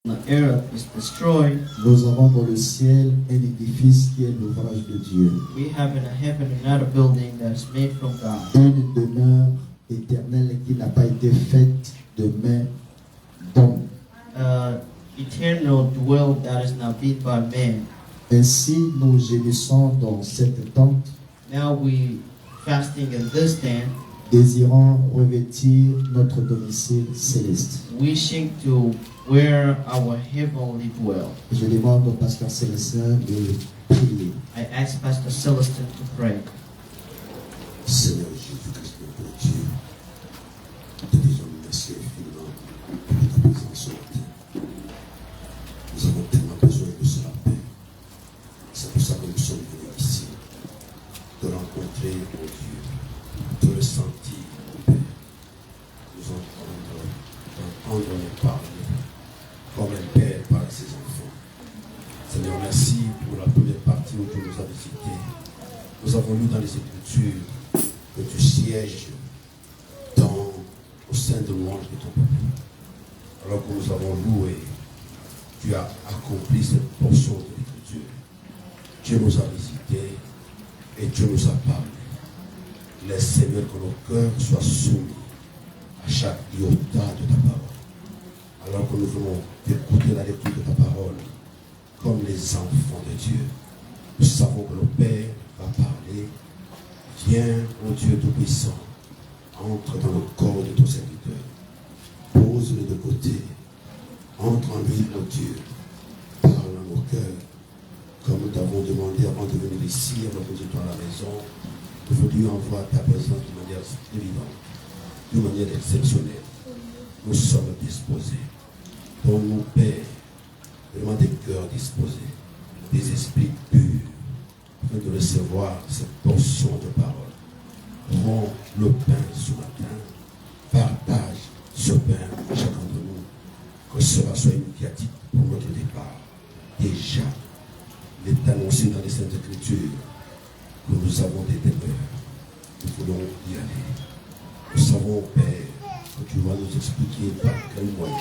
the earth is destroyed, nous avons dans le ciel un édifice qui est l'ouvrage de Dieu. we have in heaven another building that is made from God. Une demeure éternelle qui n'a pas été faite de main d'homme. Eternal dwell that is not built by man. Ainsi, nous gémissons dans cette tente, Now we fasting in this tent, désirant revêtir notre domicile céleste. wishing to where our heavenly dwell. Je demande au pasteur Célestin de prier. I ask Pastor Celestin to pray. Seigneur Jésus-Christ, notre Dieu, te disons merci infiniment pour ta présence ce matin. Nous avons tellement besoin de ce matin. C'est pour ça que nous sommes venus ici, te rencontrer, mon Dieu, te ressentir, mon Père, nous entendre nous parler comme un père parle à ses enfants. Seigneur, merci pour la première partie où tu nous as visités. Nous avons lu dans les Écritures que tu sièges au sein de louange de ton peuple. Alors que nous avons loué, tu as accompli cette portion de l'Écriture. Dieu nous a visités et Dieu nous a parlé. Laisse, Seigneur, que nos cœurs soient soumis à chaque iota de ta parole. Alors que nous voulons écouter la lecture de ta parole comme les enfants de Dieu. Nous savons que le Père va parler. Viens, ô Dieu Tout-Puissant, entre dans le corps de ton serviteur. Pose-le de côté. Entre en lui, ô Dieu. Parle à nos cœurs. Comme nous t'avons demandé avant de venir ici, avant que nous étions à la maison, aujourd'hui envoie ta présence de manière évidente, d'une manière exceptionnelle. Nous sommes disposés. Donne-nous, Père, vraiment des cœurs disposés, des esprits purs, afin de recevoir cette portion de parole. Rends le pain ce matin. Partage ce pain à chacun de nous. Que cela soit initiatique pour notre départ. Déjà, il est annoncé dans les Saintes Écritures que nous avons des demeures. Nous voulons y aller. Nous savons, Père, que tu vas nous expliquer par quel moyen,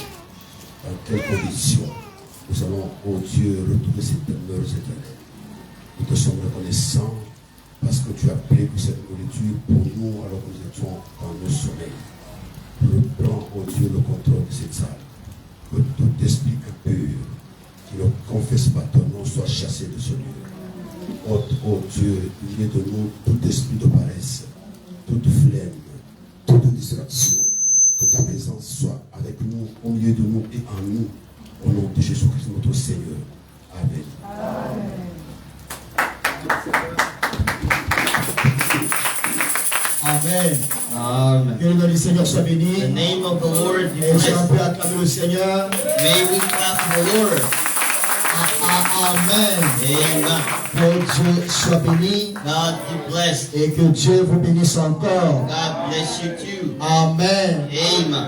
dans quelles conditions nous allons, ô Dieu, retrouver ces demeures éternelles. Nous te sommes reconnaissants parce que tu as pris cette nourriture pour nous alors que nous étions dans nos sommeils. Reprends, ô Dieu, le contrôle de cette salle. Que tout esprit impur qui ne confesse pas ton nom soit chassé de ce lieu. Ôte, ô Dieu, il y ait de nous tout esprit de paresse, toute flemme, toute distraction. Que ta présence soit avec nous, au milieu de nous et en nous. Au nom de Jésus-Christ, notre Seigneur. Amen. Amen. Amen. Que le nom du Seigneur soit béni. The name of the Lord be Et si on blessed. peut acclamer le Seigneur. May we clap the Lord. Amen. Amen. Que Dieu soit béni God be blessed. et que Dieu vous bénisse encore. God bless you too. Amen. Amen.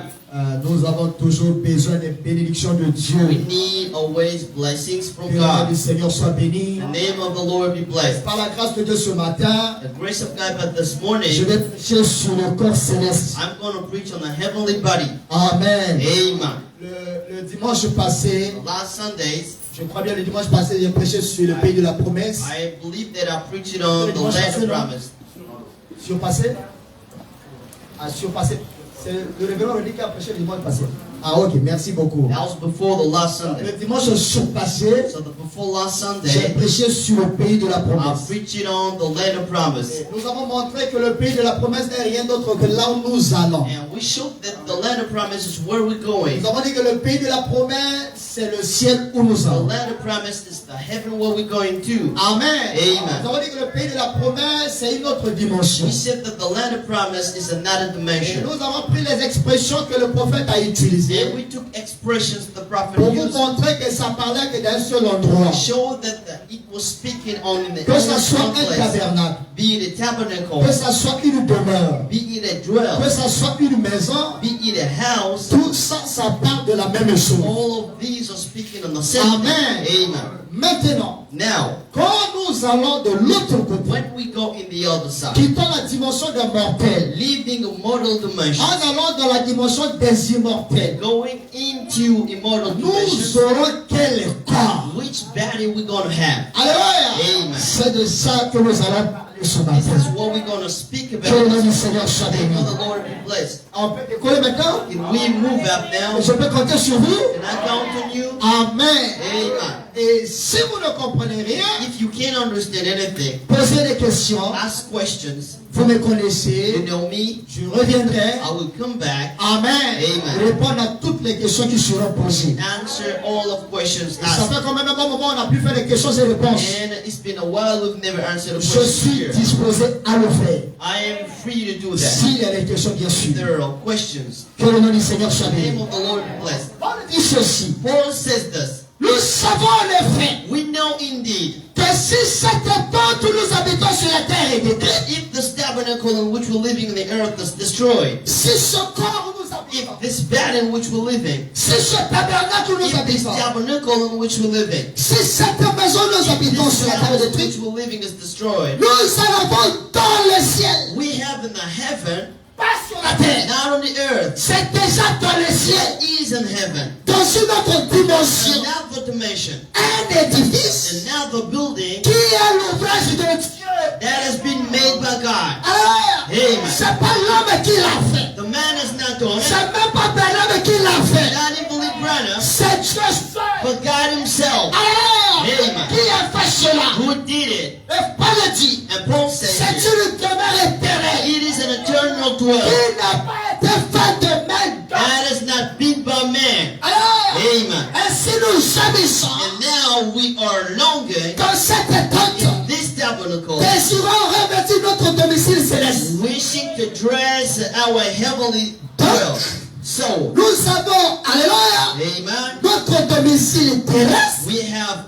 Nous avons toujours besoin des bénédictions de We Dieu. need always blessings from Que le nom du God. Seigneur soit béni. The name of the Lord be blessed. Par la grâce de Dieu ce matin, The grace of God, but this je morning, vais prêcher sur le corps céleste. I'm going to preach on the heavenly body. Amen. Amen. Le dimanche passé, Last Sundays, je crois bien le dimanche passé, j'ai prêché sur le pays de la promesse. I believe that I preached on the land of promise. Surpassé? Ah, surpassé. C'est le révérend Rudy qui a prêché le dimanche passé. Ah, ok, merci beaucoup. That was before the last Le Sunday. dimanche surpassé, So before last j'ai Sunday, prêché sur le pays de la I promesse. preached on the land of promise. Nous avons montré que le pays de la promesse n'est rien d'autre que là où nous allons. And we showed that the land of promise is where we're going. Nous avons dit que le pays de la promesse, c'est le ciel où nous The allons. land of promise is the heaven where we're going to. Amen. Amen. Nous avons dit que le pays de la promesse, c'est une autre dimension. We said that the land of promise is another Et dimension. nous avons pris les expressions que le prophète a utilisées And we took expressions the prophet pour vous used. montrer que ça parlait que d'un seul endroit. We showed that it was speaking on in the Que ça soit only un place, tabernacle, be it a tabernacle, que ça soit une demeure, be it a que dwell, ça soit une maison, be it a house. tout ça, ça parle de la même chose. All of these are speaking speaking on the same Amen. thing. Amen. Maintenant, Now, quand nous allons de l'autre côté, when we go in the other side, quittons la dimension des mortels, leaving a mortal dimension, en allant dans la dimension des immortels, going into immortal nous dimension, aurons quel corps? which body we gonna have? Alléluia! Amen. C'est de ça que nous allons parler ce This matin. is what we're gonna speak Que about. le nom du Seigneur soit May béni. the Lord be blessed. On peut décoller maintenant? Can we move up now? Je peux compter sur vous? Can I count on you? Amen. Amen. Et si vous ne comprenez rien, If you can't understand anything, posez des questions. ask questions. Vous me You connaissez. know me. Je reviendrai. I will come back, Amen. Amen. Répondre à toutes les questions qui seront posées. answer all of questions Et ça asked. fait quand même un bon moment on a pu faire des questions et réponses. And it's been a while we've never answered a Je question suis here. disposé à le faire. I am free to do that. S'il y a des questions, bien sûr. There are questions. Que le nom du Seigneur soit The name béni. of the Lord be blessed. Paul dit ceci. Paul says this. Nous savons en effet We know indeed que si cette tente où nous habitons sur la terre est détruite, that if this tabernacle in which we're living in the earth is destroyed, si ce corps où nous if habitons, this bed in which we're living, si ce tabernacle où nous if this habitons, tabernacle in which we're living, si cette maison où nous habitons this sur la terre house est in which détruite, we're living is destroyed, nous en avons dans le ciel, we have in the heaven, pas sur la terre. not on the earth, C'est déjà dans le ciel, is in heaven, dans une autre dimension, another dimension, un édifice another building qui est l'ouvrage de Dieu. that has been made by God. Alors, Amen. c'est pas l'homme qui l'a fait. The man is not doing C'est it, même pas Branham qui l'a fait. not even the brother, C'est Dieu seul. but God himself Alors, Amen. qui a fait cela? who did it. Et Paul dit, And Paul says c'est it, une demeure éternelle it is an eternal qui dwelling n'a pas été faite de main d'homme. that has not been by man. Alors, Amen. ainsi nous gémissons And now we are longing dans cette tente, in this tabernacle, désirant revêtir notre domicile céleste. wishing to dress our heavenly dwell. So, Nous avons, alléluia, amen. notre domicile terrestre. We have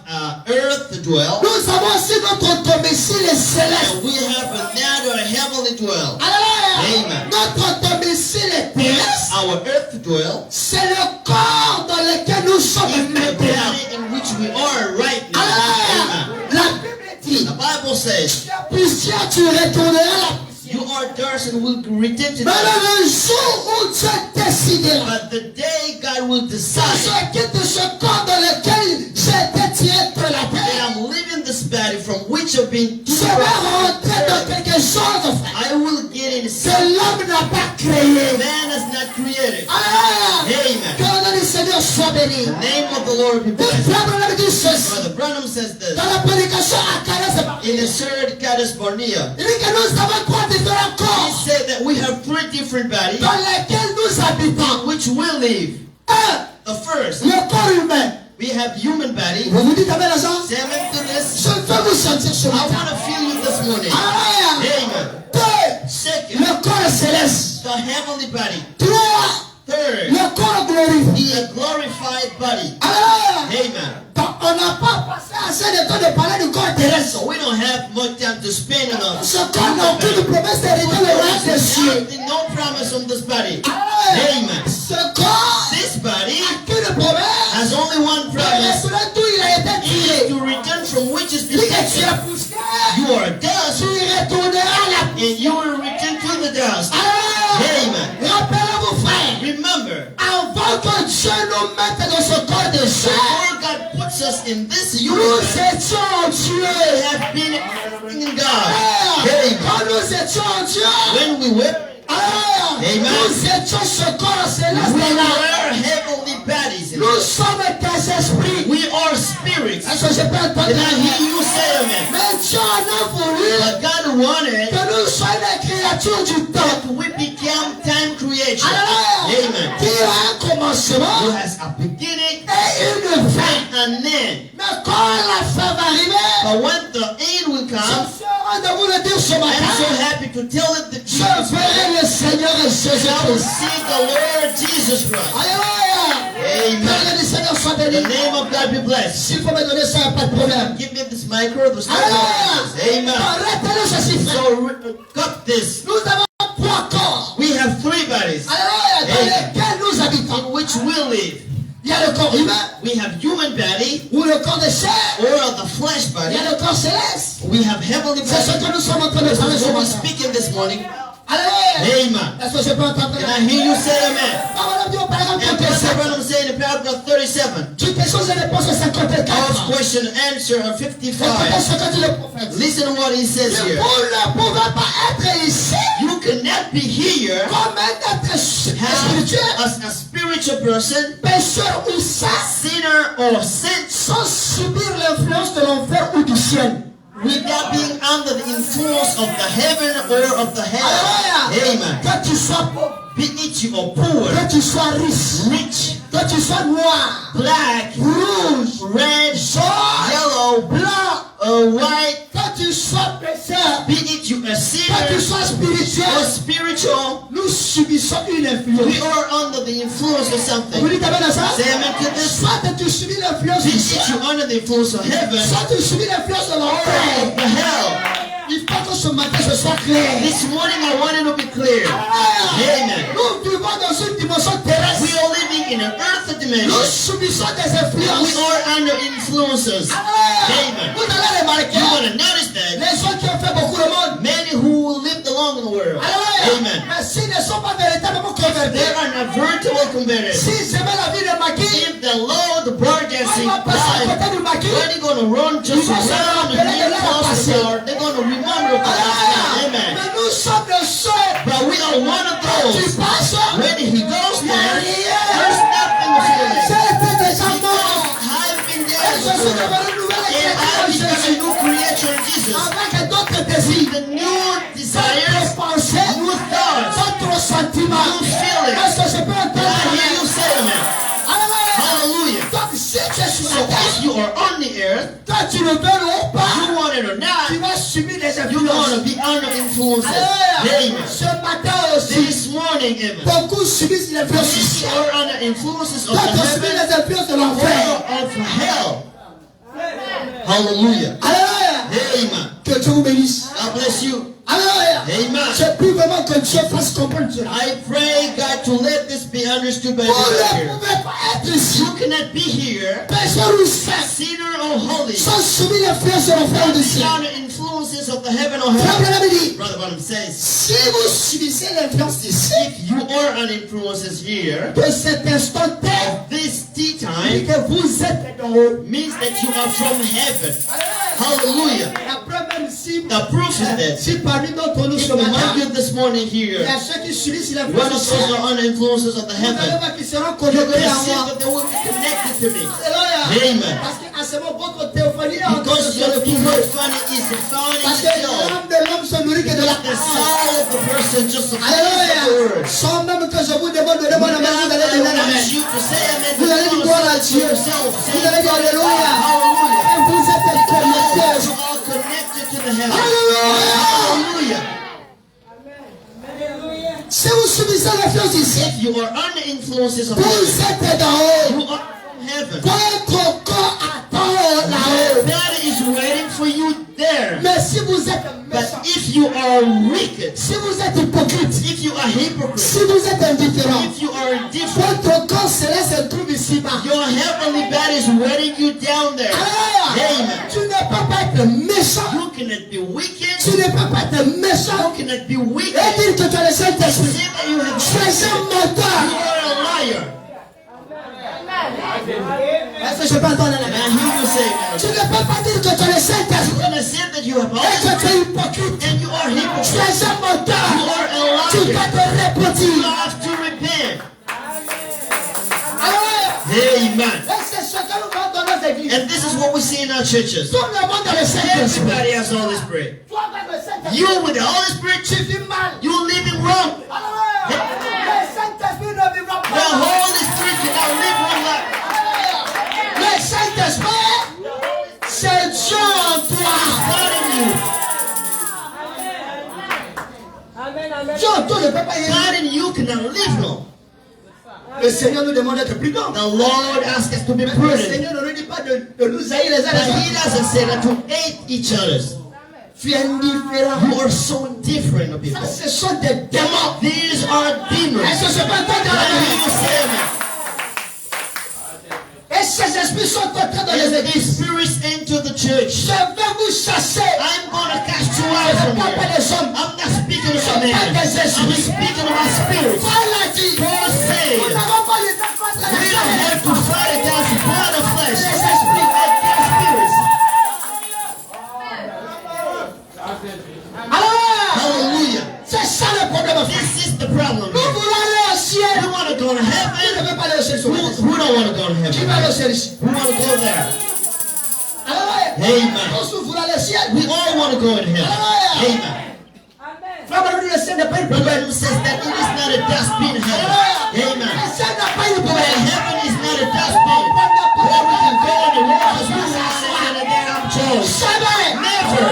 earth to dwell, Nous avons aussi notre domicile céleste. and we have another heavenly dwell. Alléluia. Amen. Notre domicile terrestre, Our earth to dwell c'est le corps dans lequel nous sommes is the maintenant. body in which we are right now. Alléluia. Amen. La Bible dit, The Bible says, poussière, tu retourneras la poussière. you are dust and will return to Mais dust. le jour où Dieu décidera, But the day God will que decide je quitte ce corps dans lequel j'ai été tiré de la that terre, I'm leaving this body from which I've been je vais rentrer dans quelque chose, frère, I will get in que something l'homme n'a pas créé. man has not created. Alléluia. Amen. Que le nom du Seigneur soit béni. The name of the Lord be Le blessed. frère Branham dit ceci. Brother Branham says this Dans la prédication à Calais, in the third Kadesh Barnea. il dit que nous avons trois différents He corps said that we have three different bodies dans lesquels nous habitons. which will live. Un, The first, le corps humain. we have human body. Vous vous dites amen les gens? Seven to this. Je veux vous sentir ce I matin. want to feel you this morning. Alléluia. Amen. Deux, Second, le corps céleste. the heavenly body. Trois, Third, le corps glorifié. the glorified body. Alléluia. Amen. Donc, on n'a pas passé assez de temps de parler du corps terrestre. So we don't have much time to spend on us. Ce corps n'a aucune promesse d'hériter le royaume des cieux. No promise on this body. Alléluia. Amen. Ce corps This body n'a qu'une promesse. has only one Et promise. d'où il a été It is tiré. to return from which is Il dit que tu destruction. es poussière. You are dust, Tu retourneras à la and you will return to the dust. Alléluia. Amen. Rappelez-vous, frère, Remember, avant que Dieu nous mette dans ce corps de chair, before God puts us in this nous universe, étions en we Dieu. have been in God. Alléluia. Amen. Quand nous étions en Dieu, When we were, alléluia, Amen. nous étions ce corps céleste we là. were heavenly bodies. Nous sommes des esprits. We are spirits. Est-ce que je peux entendre Did I hear you say amen? Mais Dieu en a voulu But God wanted que nous soyons des créatures du temps. that we become time creation. Alléluia. Amen. Qui a un commencement Who has a beginning et une fin. and an end. Mais quand la fin va arriver, But when the end will je come, suis heureux de vous le dire ce I'm matin. so happy to tell it that Je Jesus verrai le Seigneur I will Jésus-Christ. see the Lord Jesus Christ. Alléluia. Que le nom Amen. du Seigneur soit The béni. name of God be blessed. S'il faut me donner ça, pas de problème. Give me this micro. The Alléluia. Amen. Retenez ceci, frère. So cut this. Nous avons trois corps. We have three bodies Alléluia. Dans Amen. lesquels nous habitons. in which we live. Il y a le corps humain, We have human body ou le corps de chair. or the flesh Il body. y a le corps céleste. We have heavenly C'est ce body. que nous sommes en train de This parler is ce what we're matin. speaking this morning. Alléluia. Amen. Est-ce que je peux entendre? Can I hear you say amen? Par exemple, And Pastor Branham say in paragraph 37, tu questions et réponses au 54. Ask question and answer of Écoutez 55. ce que dit le prophète. Listen to what he says Vous here. ne pouvez pas être ici You cannot be here comme un être spirituel, as a spiritual person, pécheur ou saint, sinner or saint, sans subir l'influence de l'enfer ou du ciel. without being under the influence of the heaven or of the hell. Alléluia. Amen. Que tu sois pauvre, Be it you or poor, que tu sois riche, rich, que tu sois noir, black, rouge, red, jaune, yellow, blanc, white, que tu sois pécheur, be it you a que tu sinner sois or spirituel, spiritual, nous subissons une we influence. are under the influence of Vous something. dites amen à ça? Say amen to this. Soit tu subis l'influence Be du it ciel, you under the influence of heaven soit tu subis l'influence de or l'enfer. of the hell. Il faut que ce matin ce soit clair. This morning I want it to be clear. Amen. Nous vivons dans une dimension terrestre. We are living in an earthly Nous dimension. subissons des We influences. are under influences. Amen. Vous allez remarquer, You want to notice that les gens qui ont fait beaucoup de monde. many who lived along in the world, amen, Mais s'ils ne sont pas véritablement convertis, they are not virtual converted. s'ils aimaient la vie de maquis, If the Lord, the bar dancing on va passer à life, côté du maquis. when they're going to run just around and near close to God, they're going to remember of the last time. Amen. Mais nous sommes de ceux But we are one of qui those. passent. When he goes Il n'y a there, rien. there's nothing to feeling. C'était déjà mort. I've been Et there je suis before. devenu une nouvelle And I've become a créature. new creature in Jesus. Avec d'autres désirs, The new desires, d'autres pensées, new thoughts. d'autres sentiments. New feelings. Est-ce que je peux And entendre? I hear you say amen. Alléluia. Hallelujah. Donc si tu es sur So la terre, if you are on the earth, quand tu le veux ou pas, you want it or tu not, vas subir des you want to influences. be under influences. Alléluia. Amen. Ce matin aussi, This morning, amen. beaucoup subissent l'influence du If you ciel. are under influences of the D'autres subissent heaven les influences de or l'enfer. of hell. Hallelujah. Alléluia. Amen. Que Dieu vous bénisse. God bless you. Alléluia. Amen. Je prie vraiment que Dieu fasse comprendre cela. I pray, God, to let this be understood by Vous everyone ne here. pouvez pas être ici, You cannot be here, pécheur ou saint, sinner or holy, sans subir l'influence de l'enfer du ciel. under influences of the heaven or Frère hell. Branham dit, Brother Branham says, si vous subissez l'influence d'ici, if you are under influences here, de cet instant T, this tea dit time que vous êtes d'en haut. means that you are from heaven. Hallelujah. La preuve même si, The proof is that si parmi d'entre nous ce among matin, you this morning il y here, a ceux qui subissent one l'influence of du those ciel, are under influences of the vous allez heaven. voir qu'ils seront You connectés can à see moi. that they will be connected to me. Alléluia. Amen. Parce qu'à ce moment, votre théophanie est en train de Because se your retrouver. funny is defining Parce que itself. l'âme de l'homme se nourrit que de la The parole. soul of the person just the Alléluia. word. Sans même que je vous demande de demander amen, vous allez I donner want l'amen. you to say amen. Vous allez dire gloire à Dieu. Vous allez dire alléluia. Hallelujah. Et vous êtes You connectés. are connected to the heaven. Alléluia. Hallelujah. Si vous subissez l'influence ici, If you are under influences of vous heaven, êtes d'en haut. you are from heaven. Votre corps attend là-haut. God is waiting for you there. Mais si vous êtes But méchant, if you are wicked, si vous êtes hypocrite, if you are hypocrite, si vous êtes indifférent, if you are indifferent, votre corps céleste se trouve ici-bas. your heavenly body is waiting you down there. Alléluia. Amen. Tu ne peux pas être méchant. You cannot be wicked. Tu ne peux pas être méchant. You cannot be wicked. Et dire que tu as le Saint-Esprit. Say that you have Tu es un You menteur. are a liar. Est-ce que je peux entendre la And main? I hear you say, Tu ne peux pas dire que tu as le you're Saint-Esprit. gonna say that you have all Et que tu this es hypocrite. and you are Tu hypocrite. es un menteur. You are a Tu liar. dois te You repentir. have to repent. Alléluia. Amen. Et c'est ce que nous voyons dans nos églises. And this is what we see in our churches. Tout le monde a le Saint-Esprit. Everybody has the Holy Spirit. Toi avec le Saint-Esprit, You with the Holy Spirit, tu vis mal. you're living wrong. Alléluia. Le Saint-Esprit ne vivra The pas. Holy Spirit cannot live one life. Le Saint-Esprit, c'est Dieu en toi. God in you. Dieu en toi ne peut pas y être. God in you cannot live long. Le Seigneur nous demande d'être prudents. The Lord asks us to be Le prudent. Seigneur ne nous dit pas de nous haïr les uns But les He autres. doesn't say that to hate each other. Tu es indifférent. You are so different of people. Ça, ce sont des démons. These are demons. Est-ce que je peux entendre I la hear you main? say amen. esprits sont entrés dans les As the églises, spirits enter the church, je vais vous chasser. I'm going to cast you out Je from ne parle pas here. des hommes. I'm not speaking of Je a parle man. des I'm esprits. speaking of my spirit. Paul a dit, Paul nous said, n'avons pas les temps contre we les don't have to hommes. fight against blood of flesh, Les but esprits. against spirits. Alors, Hallelujah. c'est ça le problème. Frère. This is the problem. Nous voulons aller au We ciel. want to go to Qui ne heaven. veut pas aller au ciel? Who don't want to go to Qui heaven? va aller au ciel ici? We want to go there. Alors, Amen. tous voulons aller au ciel. We all want to go in heaven. Amen. Frère, Marie, le ciel n'est pas une Brother poubelle. Bible says that it is not a dustbin heaven. Amen. Le ciel n'a pas une But poubelle. heaven is not a dustbin where we can go in the world because we want to sit in a damn church. Jamais. Never.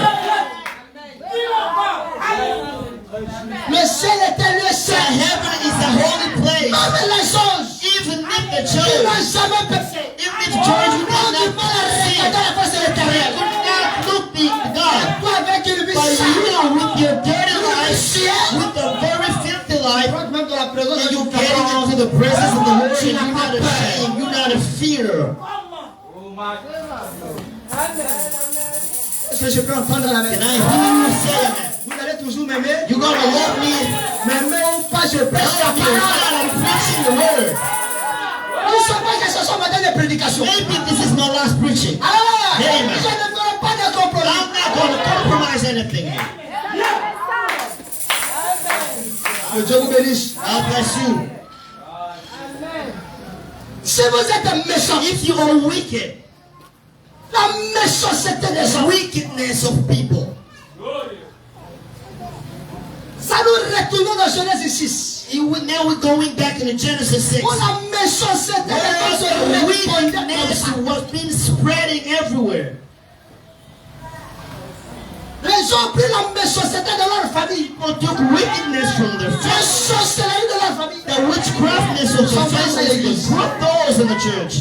Le ciel est un lieu So saint. heaven is a holy place. Même les anges, Even if the ils church, n'ont jamais péché. even if church would Ils ont du not mal à see, regarder la face de they l'éternel. could not look the God. Toi, avec une vie But sainte, you, with your dirty le life, ciel, with a very filthy life, rentre même dans la présence and de you're Dieu. getting into the presence of the Lord, and you're not ashamed, you're not a fear. Est-ce que je peux entendre la Can main? I hear you say that? Vous allez toujours m'aimer. You're gonna love me. M'aimer ou pas, je prêche la Love me or parole. not, I'm preaching the word. Nous ne sommes pas que ce soit ma dernière prédication. Maybe this is my last preaching. Alors, je Amen. ne ferai pas de compromis. I'm not gonna compromise anything here. Que Dieu vous bénisse. God bless you. Si vous êtes méchant, If you are wicked, la méchanceté des the gens, wickedness of people, ça nous retournons dans Genèse 6. now we're going back into Genesis 6. Où la méchanceté des gens se The répandait comme wickedness ça. was being spreading everywhere. Les gens ont pris la méchanceté de leur famille. People took wickedness from their La family. sorcellerie de leur famille. The witchcraftness of the family and put those in the church.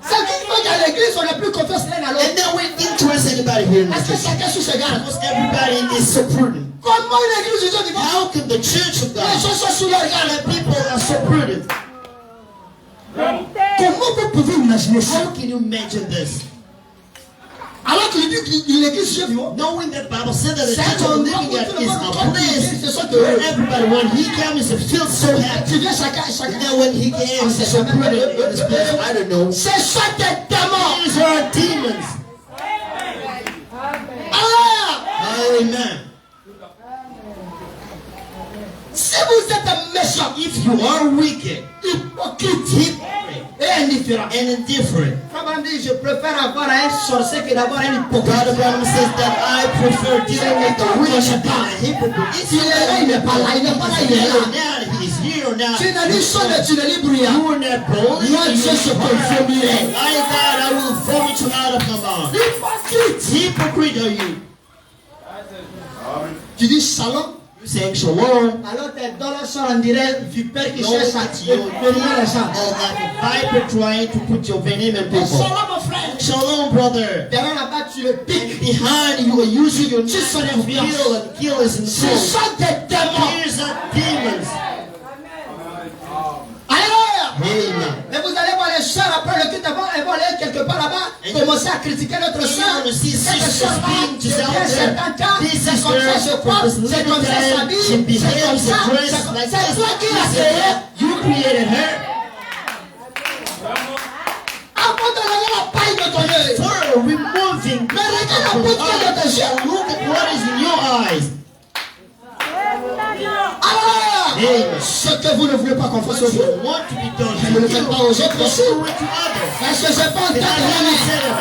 C'est qui fait qu'à l'église, on n'a plus confiance l'un à And l'autre. then we interest anybody here in Est-ce this que church. chacun sous ses gardes? Because everybody is so prudent. Comment une église de Dieu vivante? How can the church of Les God, gens sont sous leur garde. the people are so prudent? Comment vous pouvez imaginer ça? How can you imagine this? Alors qu'il dit que l'église Dieu vivant, Knowing that Bible said that the c'est church un of endroit living où at tout le is monde a quand il place vient, se sent where heureux. everybody, when he comes, it feels so happy. Tu viens chacun. And then when he came, he's so prudent in this place. I don't know. C'est ça des démons. These are demons. Alors, Amen. si vous êtes méchant, If you are wicked, hypocrite hypocrite, et indifférent, and indifferent, Abraham dit, je préfère avoir un sorcier que d'avoir un God hypocrite. Abraham says that I prefer dealing with a witch than a hypocrite. It's Il est là, il n'est pas là, il n'est pas là, il est là. He is here now. Tu n'as ni chaud et tu n'as ni bruyant. You were not bold. Moi, Dieu, je te vomirai. I God, I will vomit you out of my mouth. Hypocrite. Hypocrite are you? Tu dis shalom. You saying shalom. Alors tes dollars sont on dirait vipère qui No, cherche à venir les gens. or like a viper trying to put your venom in people. Shalom mon frère. Shalom, brother. Derrière là-bas tu le And piques. behind you are using your knife Just to for the kill and kill us and Ce soul. sont des démons. These are demons. Alléluia. Amen. Et vous allez voir les sœurs après le culte avant, elles vont aller quelque part là-bas, commencer à critiquer notre And sœur. you're going to see Cette sisters sœur-là, being just out c'est there. un cas, This c'est comme ça sister se from porte, this c'est comme ça little s'habille, she c'est behaves comme ça, and dresses like c'est toi qui l'as this. créé. You created her. Avant de donner la paille de ton œil. For removing Mais regarde la beauté de tes yeux. Look at what is in your eyes. Alors, Amen. ce que vous ne voulez pas qu'on fasse What aux you autres, want to be done ne to le you, faites pas aux autres don't aussi. do it to others. Parce que j'ai pas Did I hear you entendu say that?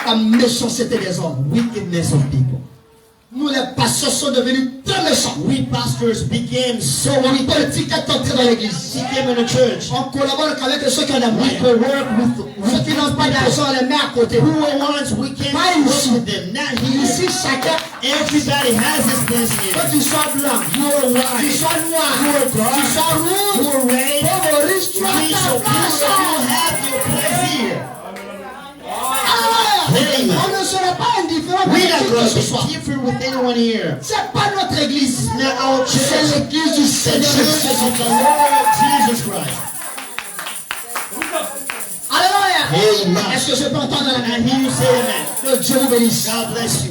la méchanceté des hommes. Wickedness of people. Nous les pasteurs sont devenus très méchants. We pastors became so La wicked. politique est entrée dans l'église. He came in the church. On collabore qu'avec ceux qui ont des We moyens. could work with Ceux qui n'ont pas d'argent, on les met à côté. who are ones we can't Pas work ici. with them. Not here. Ici, chacun, Everybody has his place que here. tu sois blanc, You are tu white. sois noir, You are tu dark. sois You rouge, are red. pauvre, riche, tu as Rich ta or poor, place. you have your place here. Amen. On ne sera pas indifférent We're avec not qui going que to ce soit. be different with anyone here. C'est pas notre église. It's not our C'est church. l'église du The Seigneur church is Jésus. of the Lord Jesus Christ. Est-ce que je peux entendre la And I hear you say amen. Que Dieu vous bénisse. God bless you.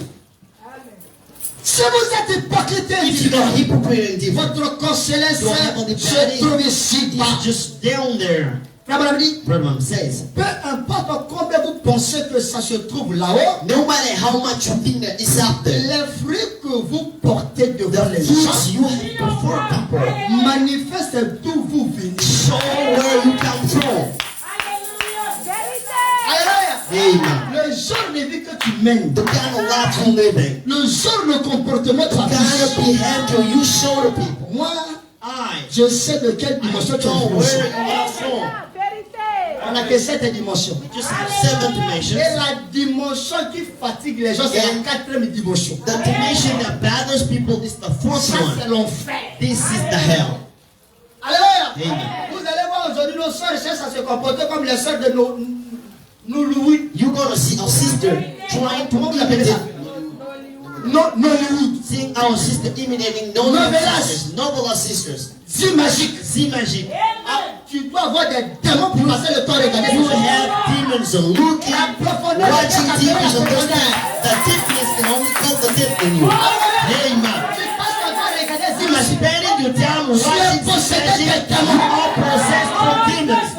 Si vous êtes hypocrite et If you are hypocrite and divine, votre corps céleste Your heavenly se body trouve ici bas. it's just down there. Abraham dit, Brother says, peu importe combien vous pensez que ça se trouve là-haut, no matter how much you think that is out there, les fruits que vous portez devant les fruits gens you have before people manifestent d'où vous venez. show where you come from. Alléluia. Amen. Le genre de vie que tu mènes, The kind of life you live in, le genre de comportement que tu the kind of as. behavior you show to people. Moi, I je sais de quelle dimension tu know es. where you are from. On n'a que 7 dimensions. We just have 7 dimensions. Et la dimension qui fatigue les gens, c'est la 4e dimension. The dimension that bothers people is the fourth Ça, c'est one. l'enfer. This is the hell. Alléluia. Amen. Vous allez voir aujourd'hui nos soeurs cherchent à se comporter comme les soeurs de nos Louis. You're gonna see our sister trying to Comment vous appelez ça? imitate, Nos Louis. seeing our sister imitating noble sisters. C'est magique. See magic. Tu dois avoir des démons pour passer le temps à regarder. You have demons of looking, La profondeur watching de TV, la and profondeur. the deepness can only cut the depth in you. Amen. Tu passes ton temps à regarder You c'est are magique. spending your time Tu es watching possédé magic. des You démons. are possessed from demons.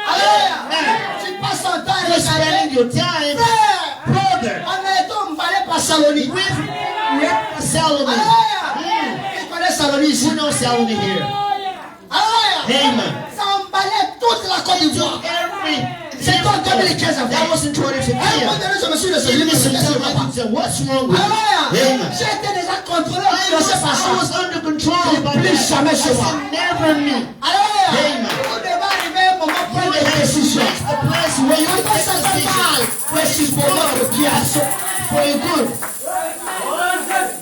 Alléluia. Tu passes ton temps à You're regarder. spending your time, Frère, brother, on a été emballé par Saloni. with Salome. Alléluia. Qui connaît Saloni ici? Who knows Salome here? Alléluia. Amen. Ça emballait toute la Côte d'Ivoire. C'est en 2015 That was in 2015. À un moment donné, je me suis laissé. Je me suis laissé. What's wrong with you? Alléluia. Amen. J'ai été déjà contrôlé. I Je sais pas ça. was under control by Plus that. jamais I chez moi. said, never me. Alléluia. Amen. Vous devez arriver à un moment You prendre have des to décisions. reach the place where you Quand take ça fait mal, decisions. ouais, c'est pour notre bien. For your good.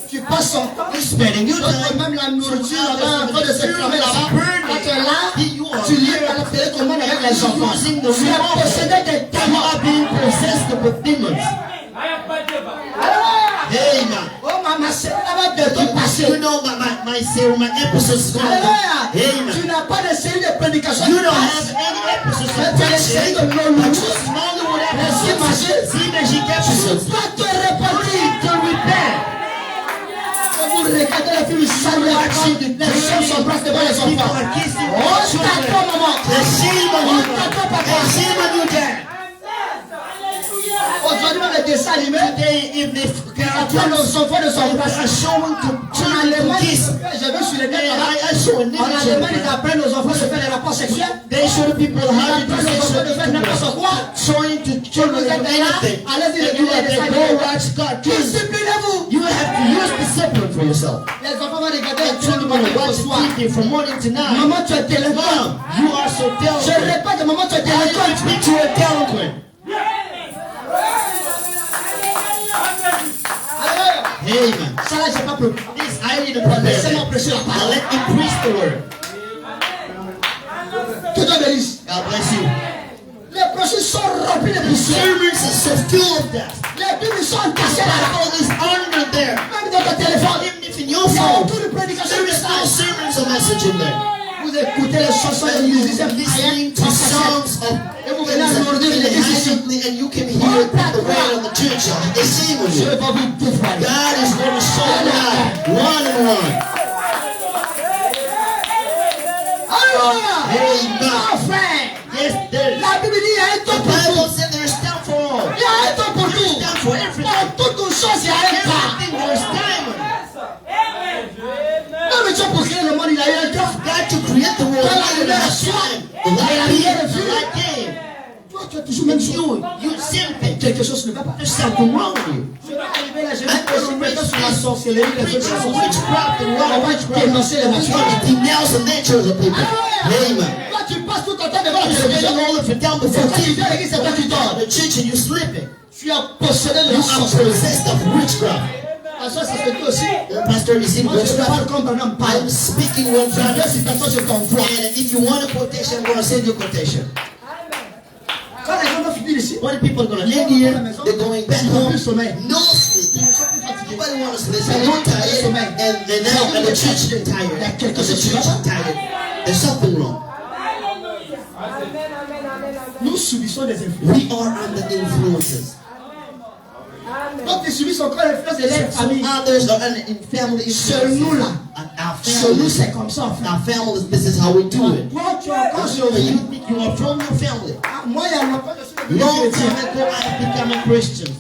Tu passes son temps. You're spending your D'autres time. même la nourriture là-bas, en train de se cramer là-bas. Quand tu es là, You tu lis à la télécommande avec les enfants. using the Tu es remote. possédé des You démons. are being possessed with demons. Alléluia. Amen. Oh maman, c'est là-bas bientôt You passé. know my episode is going Alléluia. to Tu Amen. n'as pas de série de prédications. You don't have any episodes Mais of tu as les séries de preaching, but Nollywood. you Hollywood See episodes. See magic Tu episodes. dois te repentir. To repent. Quand vous regardez les films sanglots, les femmes s'embrassent devant les People enfants. are kissing Oh, their t'attends, children. maman. The shame on you, the shame on you, dad. Aujourd'hui, dans les dessins animés, Today, if they apprennent aux enfants de are s'embrasser. showing to En children Allemagne, to kiss. j'ai vu sur les net And là-bas. I saw a En Allemagne, ils nigga. apprennent aux enfants de faire des rapports sexuels. They show the people Ils how to do apprennent aux enfants de faire sexual n'importe quoi. showing to children Vous êtes là, anything. allez-y, And you regardez have les to go dessins watch cartoons. Disciplinez-vous. You have to use discipline for yourself. Les enfants vont regarder les Children films will du watch soir. TV from morning to night. Maman, tu es délinquant. Mom, you are so Je delinquent. répète, maman, tu es I délinquant. speak to a delinquent. Alléluia. Amen. Ça là, j'ai pas peur. This I need to prepare. Laissez-moi prêcher la Now parole. let me preach the word. Que Dieu bénisse. God bless you. Les prochains sont remplis de poussière. Sermons is so full of death. Les Bibles sont entassées là-bas. All is under there. Même dans ton téléphone. Even if in your Il y a phone, autour de prédication there de is no message. sermons or message in there. Vous écoutez les chansons de And you musiciens listening to songs of et vous venez à lourdir l'église ici. and you can hear the word of the church. They sing with Je you. vais pas vous dévoiler. God is going to show you out one and one. Alléluia. Amen. Mon frère. Yes, there is. La Bible dit il y a un The temps pour Bible tout. said there is time for all. Il y a un temps pour There is tout. time for everything. Dans toutes choses, il y a un temps. Everything there is time. Même Dieu pour créer le monde, il a eu un temps. God to create the world. Quand la God lumière has soit, time. The et la light lumière came. est The venue. light came. Toi, tu as toujours même chose. You same thing. Quelque chose ne va pas. There's something wrong with you. Je vais arriver là, je vais poser maintenant sur la sorcellerie, les Preach autres on choses. witchcraft and On what va witchcraft. dénoncer les We're natures. going to denounce the natures of people. Alléluia. Amen. Toi, tu passes tout ton temps devant la You're télévision. spending all of your time before C'est toi qui TV. viens à l'église, c'est toi qui dors. The church and you're sleeping. Tu as possédé de You la are sorcellerie. possessed of witchcraft. À ça, ça se dit aussi. Pastor, is it Moi, je witchcraft? parle comme Branham parle. I'm speaking one Tu as time. deux citations, je t'envoie. And if you want a quotation, I'm going to send you a quotation. Quand les gens vont finir ici, What are people going to end here? They're going back ils n'ont home. plus sommeil. No sleep. Ils sont plus fatigués. Nobody wants to sleep. They're so tired. And now and the church is tired. And the church is tired. There's something wrong. Amen, amen, amen, amen. Nous subissons des influences. We are under influences. Donc ils subissent encore l'influence de leur famille. Others are under in family Chez influences. nous là. Our Chez nous family, c'est comme ça en fait. our families, this is how we do it. Toi tu as encore chez You vous. think you are from your family. Moi il y a longtemps je suis devenu Long chrétien. time ago, I have become a Christian.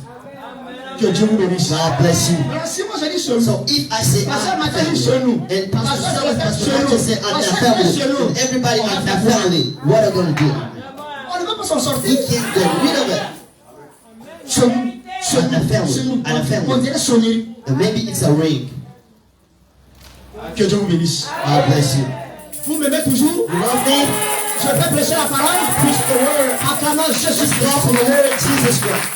Que Dieu vous bénisse. God bless you. Alors si moi je dis chez nous. So if I say Pasteur our Mathieu dit chez nous. family, and Pastor Pasteur Saul, Pastor chez Matthew nous. say our Pasteur family, chez nous. and everybody On va in faire our quoi? family, what are going to do? On ne peut pas s'en We sortir. can't get rid of it. Chez nous. Chez And the nous. family. Chez nous. And the family. On dirait sonnerie. And maybe it's a ring. Que Dieu vous bénisse. God bless you. Vous m'aimez toujours. You love me? Je vais prêcher la parole. Preach the word. Acclamons Jésus Just Christ. go for the word of Jesus Christ.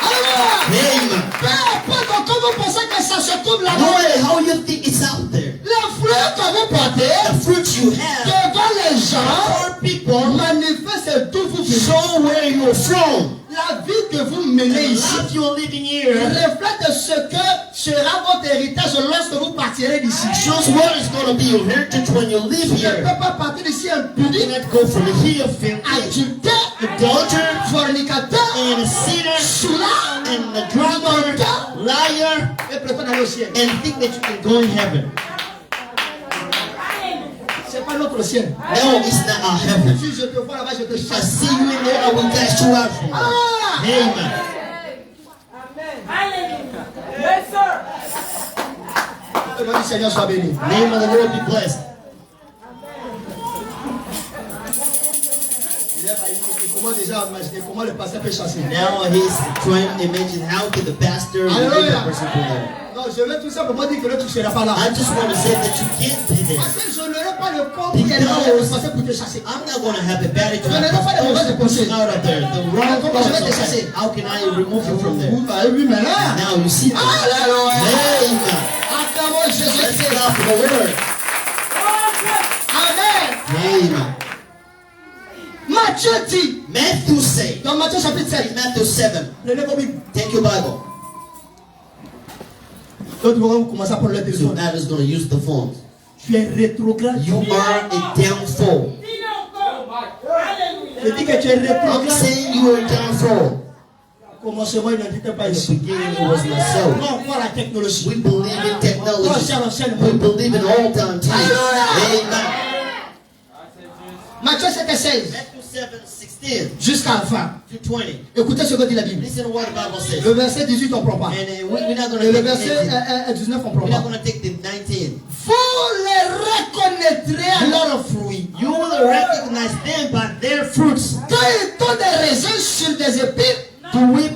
Alléluia. Amen. Peu importe comment vous pensez que ça se trouve No là-bas. matter how you think it's out there, Les fruits que vous portez the fruit you have, devant les gens for people, manifestent d'où vous venez. show where you're from. La vie que vous menez The ici life you're living here reflète ce que sera votre héritage lorsque vous partirez d'ici. shows what is going to be your heritage when you live Vous ne here. pouvez pas partir d'ici You impuni, cannot go from here filthy, adultère, adulterer, fornicateur, and a sinner, soulard, and a drunkard, liar, et prétend aller au ciel. and think that you can go in heaven. C'est pas notre ciel. No, it's not our heaven. Si je te vois là-bas, je te I chasse. see you in there, I will cast you out from there. Ah! Amen. Yes, sir. Que le nom du Seigneur soit béni. Name of the Lord be blessed. Il commence déjà à imaginer comment le pasteur peut chasser. Now he's trying to imagine how could the pastor lead Hallelujah. the person from there. Non, je veux tout simplement dire que l'autre ne sera pas là. I just want to say that you can't be there. Parce que je n'aurai pas le corps pour qu'elle ait passé pour te chasser. I'm not going to have a bad Je n'aurai pas de mauvaises pensées. out of there. The wrong Comment je vais te thoughts. chasser? How can I remove you from there? Vous avez vu maintenant? Now you see that. Alléluia! Amen. Acclamons Let's Jésus-Christ. get for the word. Amen. Amen. Matthieu dit, Matthew say, dans Matthieu chapitre 7, Matthew 7, prenez vos Bibles. take your Bible. D'autres vont commencer à prendre le So téléphone. now is going to use the phone. Tu es rétrograde. You are a downfall. Je dis que tu es I'm rétrograde. saying you are a downfall. Au commencement, il n'était pas In the ici. beginning, it was not so. Non, on voit la technologie. We believe in technology. We believe in all time times. Amen. Matthieu 7 et 16, Matthew 7, 16 jusqu'à la fin. to 20. Écoutez ce que dit la Bible. Listen to what the Bible says. Le verset 18, on ne prend pas. And we're not going Et to le take verset the 19, on ne prend we're not pas. going to take the 19. Vous les reconnaîtrez à leurs fruits. You will recognize them by their fruits. Quand ils ont des raisins sur des épines, To whip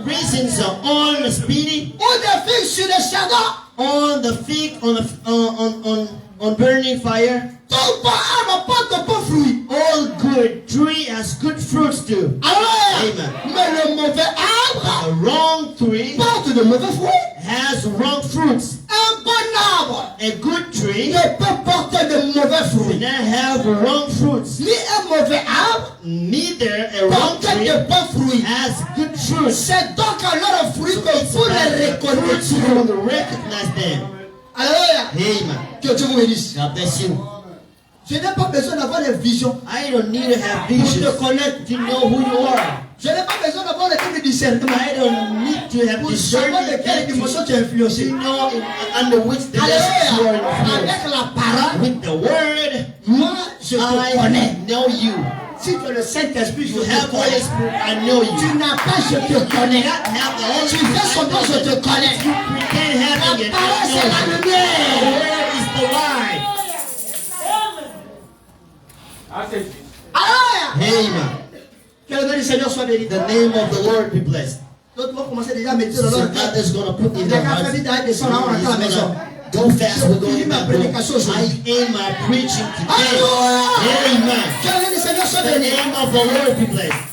raisins on the speedy, ou des figues sur des chardons, on the fig, on burning fire. tout bon arbre porte de bons fruits. All good tree has good fruits too. Alors, Amen. mais le mauvais arbre A wrong tree porte de mauvais fruits. has wrong fruits. Un bon arbre A good tree ne peut porter de mauvais fruits. cannot have wrong fruits. Ni un mauvais arbre Neither a wrong porte tree de bons fruits. has good fruits. C'est donc à leurs fruits que vous les Fruits, you reconnaîtrez. will recognize them. Alléluia. Amen. Que Dieu vous bénisse. God bless you. Je n'ai pas besoin d'avoir des visions I don't need to have pour visions te connaître. to know who you are. Je n'ai pas besoin d'avoir des trucs de discernement I don't need to have pour savoir de quelle discernment dimension tu es influencé. to know under which direction you are Alléluia. influenced. Avec la parole, With the word, moi, je te connais. I know you. Si tu as le Saint-Esprit, je You te have Holy connais. Spirit, I know Tu you. n'as pas, je te connais. Have the Holy Tu Spirit, fais I semblant, know je you. te connais. You pretend having La it. parole, I c'est la know you. The lumière. word is the light. Alléluia. Amen. Que le nom du Seigneur soit béni. The name of the Lord be blessed. D'autres vont commencer déjà à méditer dans So leur God cœur. is going to put in Il their y a qu'à hearts. faire vite, arrête de descendre, on rentre à la He's maison. gonna go fast. We're going back home. I aim my preaching today. Alléluia. Amen. Que le nom du Seigneur soit The béni. name of the Lord be blessed.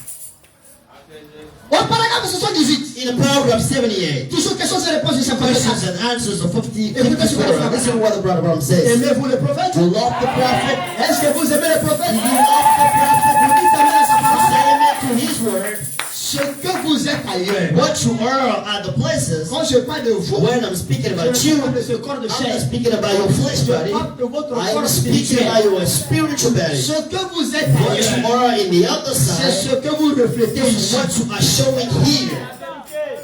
Au paragraphe 78, In the paragraph 78, toujours questions et réponses du questions Saint-Esprit. and answers of 50, Écoutez ce que le 54. frère Listen to what the brother Bram says. Aimez-vous le prophète? You love the prophet. Est-ce que vous aimez le prophète? Do you love the prophet? Vous dites amen à sa parole. Say amen to his word. Ce que vous êtes à ailleurs. What you are at the places, Quand je parle de vous, when I'm speaking about je you, parle de ce corps de I'm chair. not speaking about your flesh Je body. parle de votre I'm corps speaking spirituel. about your spiritual body. Ce que vous êtes What you ailleurs, are in the other c'est side ce que vous reflétez is ici. what you are showing here.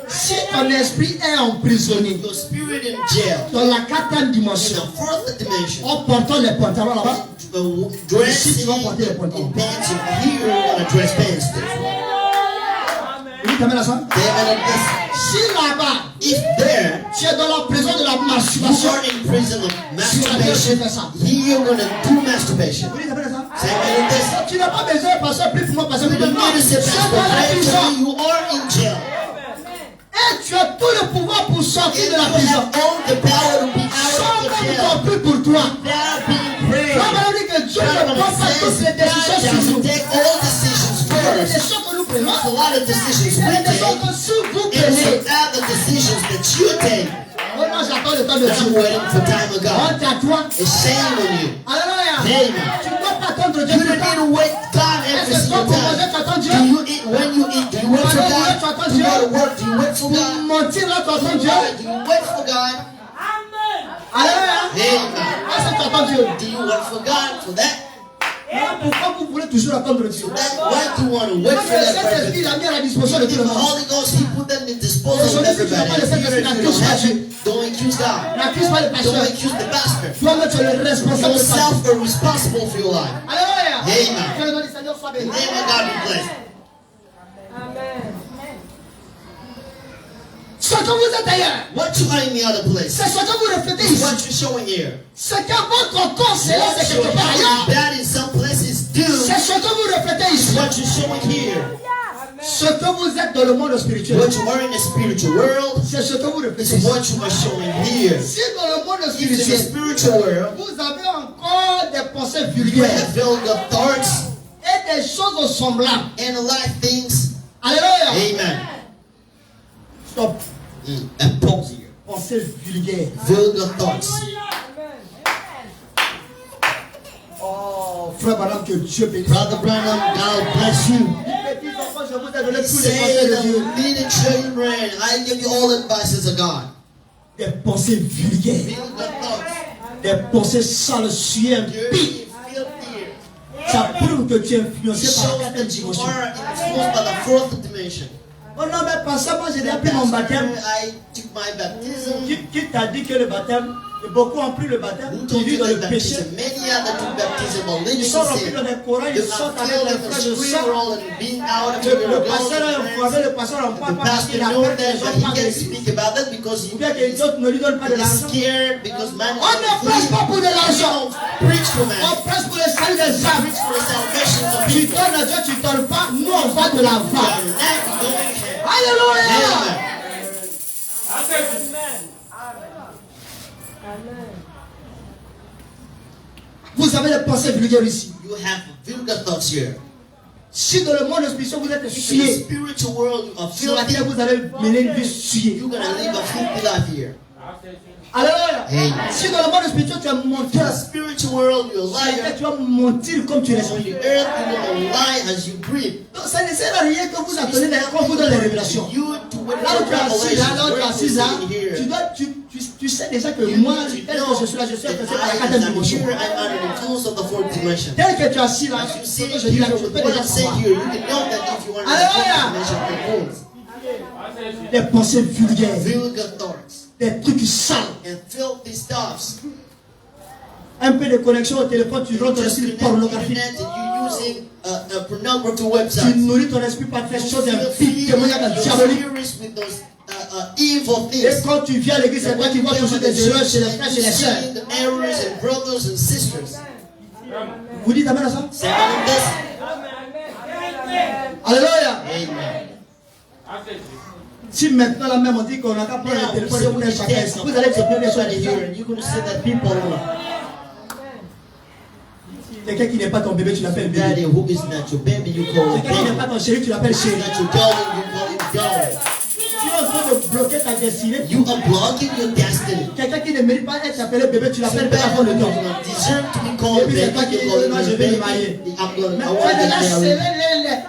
Si ton esprit est emprisonné Your spirit in jail, dans la quatrième in dimension, the fourth dimension, en portant les pantalons là-bas, dressing tu vas porter les in pantalons. pants, here on a dress pants. Oui, t'amènes à ça? Amen. And Si là-bas, if there tu es dans la prison de la you masturbation, are in prison of masturbation, here you're gonna do masturbation. oui, t'amènes à ça? Amen. And Tu n'as pas besoin de passer plus pour moi, passer you plus pour don't moi. need to say, Tu es dans la Pastor, prison. pray for me. You are in jail. Et tu as tout le pouvoir pour sortir And de la you prison. have all the power to be out Sans of the même jail. ton plus pour toi. Without being prayed. La Bible dit que Dieu ne prend pas toutes les décisions sur nous. God take all decisions Il y a des first. décisions que nous prenons. There's a lot of decisions Il y a we des décisions take. que si vous And prenez. some other decisions that you take. Oh non, j'attends le temps de I'm Dieu. waiting for time of God. Honte à toi. It's shame on you. Alléluia. Amen. Tu ne dois pas attendre Dieu. You don't need to wait God every Est-ce que toi, single pour manger, time. tu attends Dieu? Do you eat when you eat? Do you wait for God? Do you go to work? Do you wait for Pour God? mentir là, tu attends Dieu. Do you wait for God? Alléluia. Amen. Est-ce que tu attends Dieu? Do you wait for God for that? Pourquoi vous voulez toujours attendre Dieu? Why do you want to wait Parce for que le that Saint-Esprit purpose? l'a mis à la disposition de tout The le monde. Holy Ghost, He put them in disposal of everybody. Even if you don't have it, don't accuse God. N'accuse pas le Don't pasteur. accuse the pastor. Toi-même, tu es le responsable de ta vie. Yourself are responsible for your life. Alléluia. Amen. Que le nom du Seigneur soit béni. The name of God be blessed. Ce que vous êtes ailleurs, What you are in the other place, c'est ce que vous reflétez is ici. what you're showing here. Ce que votre corps céleste est What quelque part ailleurs. that in some places do C'est ce que vous reflétez is ici. what you're showing here. Ce que vous êtes dans le monde spirituel, What you are in the spiritual world c'est ce que vous reflétez is ici. what you are showing here. Si dans le monde If in the spirituel, spiritual world vous avez encore des pensées you vulgaires have filled up thoughts et des choses semblables, and like things, alléluia. amen. Stop. And pause here. Pensées vulgaires. Filled up thoughts. Oh, frère Branham, que Dieu bénisse. Brother Branham, God bless you. Petits enfants, je vous ai donné tous les Say conseils de Dieu. the little children, I give you all advices of God. Des pensées vulgaires, Filled up thoughts. des pensées salsuelles, Dirty, impies. filthy. Ça prouve que tu es influencé par Shows la quatrième that you dimension. are influenced by the fourth dimension. Oh non, mais pas ça, moi j'ai appris mon baptême. I took my baptism. Qui t'a dit que le baptême, et beaucoup ont pris le baptême, Who ils told vivent you dans le that péché. baptism? Many other took baptism of Ils living sont remplis sin. dans des courants, They ils are sortent avec filled les with frères the de free sang. world and being out of Le your pasteur est informé, le pasteur n'en The parle pas parce pastor qu'il a knows peur que that, les gens but he parlent de can't lui. speak about that because Ou bien que les autres ne lui donnent pas de he's l'argent. scared because man On ne prêche pas pour de l'argent. preach for man. On prêche pour le salut des âmes. Preach for the salvation of Tu people. donnes à Dieu, tu ne donnes pas. Nous, on va de You l'avant. are not going ahead. Alléluia. Amen. Vous avez des pensées vulgaires ici. You have vulgar thoughts here. Si dans le monde spirituel vous êtes In the souillé, spiritual world, you are sur la filthy. terre vous allez mener une vie souillée. You're gonna live a filthy life here. Alléluia. Amen. Si dans le monde spirituel tu es In menteur, the spiritual world, you're a sur la terre liar. tu vas mentir comme tu On respires. the earth, you're gonna lie as you breathe. Donc ça ne sert à rien que vous attendez quand vous donne les révélations. You to wait Là où for tu es assis, là, là où tu es assis, là, revelations. Where tu, you dois, tu sais déjà que You moi, need to tel know que je suis là, je suis that influencé par la I, quatrième as I'm dimension. here, I'm under the influence of the fourth dimension. Tel que tu es assis là, As you ce sit que je dis là, here tu with peux what déjà I'm saying savoir. here, you can know that if you are in the fourth dimension, you're influenced. Des pensées vulgaires, Vulgar thoughts des trucs sales. and filthy stuffs. Un peu de connexion au téléphone, tu rentres dans Just l'esprit connect to the pornographique. internet and you're using a pornography Tu website. nourris ton esprit par des choses You're impies, témoignages you're diaboliques. furious with those evil Et things. quand tu viens à l'église, c'est toi qui vois toujours des erreurs chez les frères, chez les sœurs. Seeing the errors and brothers and sisters. Vous dites amen à ça? Say amen to this. Alléluia. Amen. Si maintenant là même on dit qu'on n'a qu'à prendre le téléphone et vous allez chacun ici, vous allez te plaindre des choses Everybody des here, gens. and you're going to say that people Quelqu'un qui n'est pas ton bébé, tu l'appelles daddy bébé. who is not your baby, you call him Quelqu'un qui n'est pas baby. ton chéri, tu l'appelles chéri. Not your darling, you call him darling. Tu es en train de bloquer ta destinée. You are blocking your destiny. Quelqu'un qui ne mérite pas être appelé bébé, tu l'appelles bébé avant Somebody le who temps. does not deserve to be called Et puis c'est toi baby, qui you call dis, non, je him vais me baby. marier. I Mais want tu to as déjà get scellé married.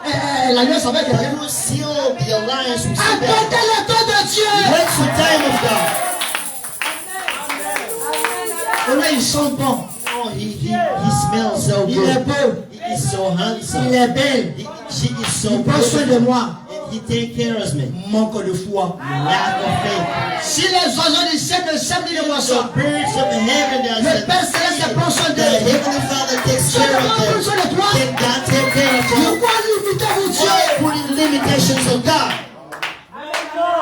l'alliance avec But quelqu'un. you seal the alliance with somebody. Attendez le temps de Dieu. Wait for the time of God. Et là, il sent bon. Oh, he smells so Il est good. beau. He is so handsome. Il est belle. She is so Il prend soin de beautiful. moi. And he take care of me. Manque de foi. Lack of faith. Si les oiseaux du ciel ne s'aiment ni ne The moissonnent, birds of the heaven le Père Céleste prend soin the d'eux. Heavenly Father takes Je care ne prends of plus soin them. de toi. Can God take care of you? Pourquoi limitez-vous Dieu? Why putting limitations on God?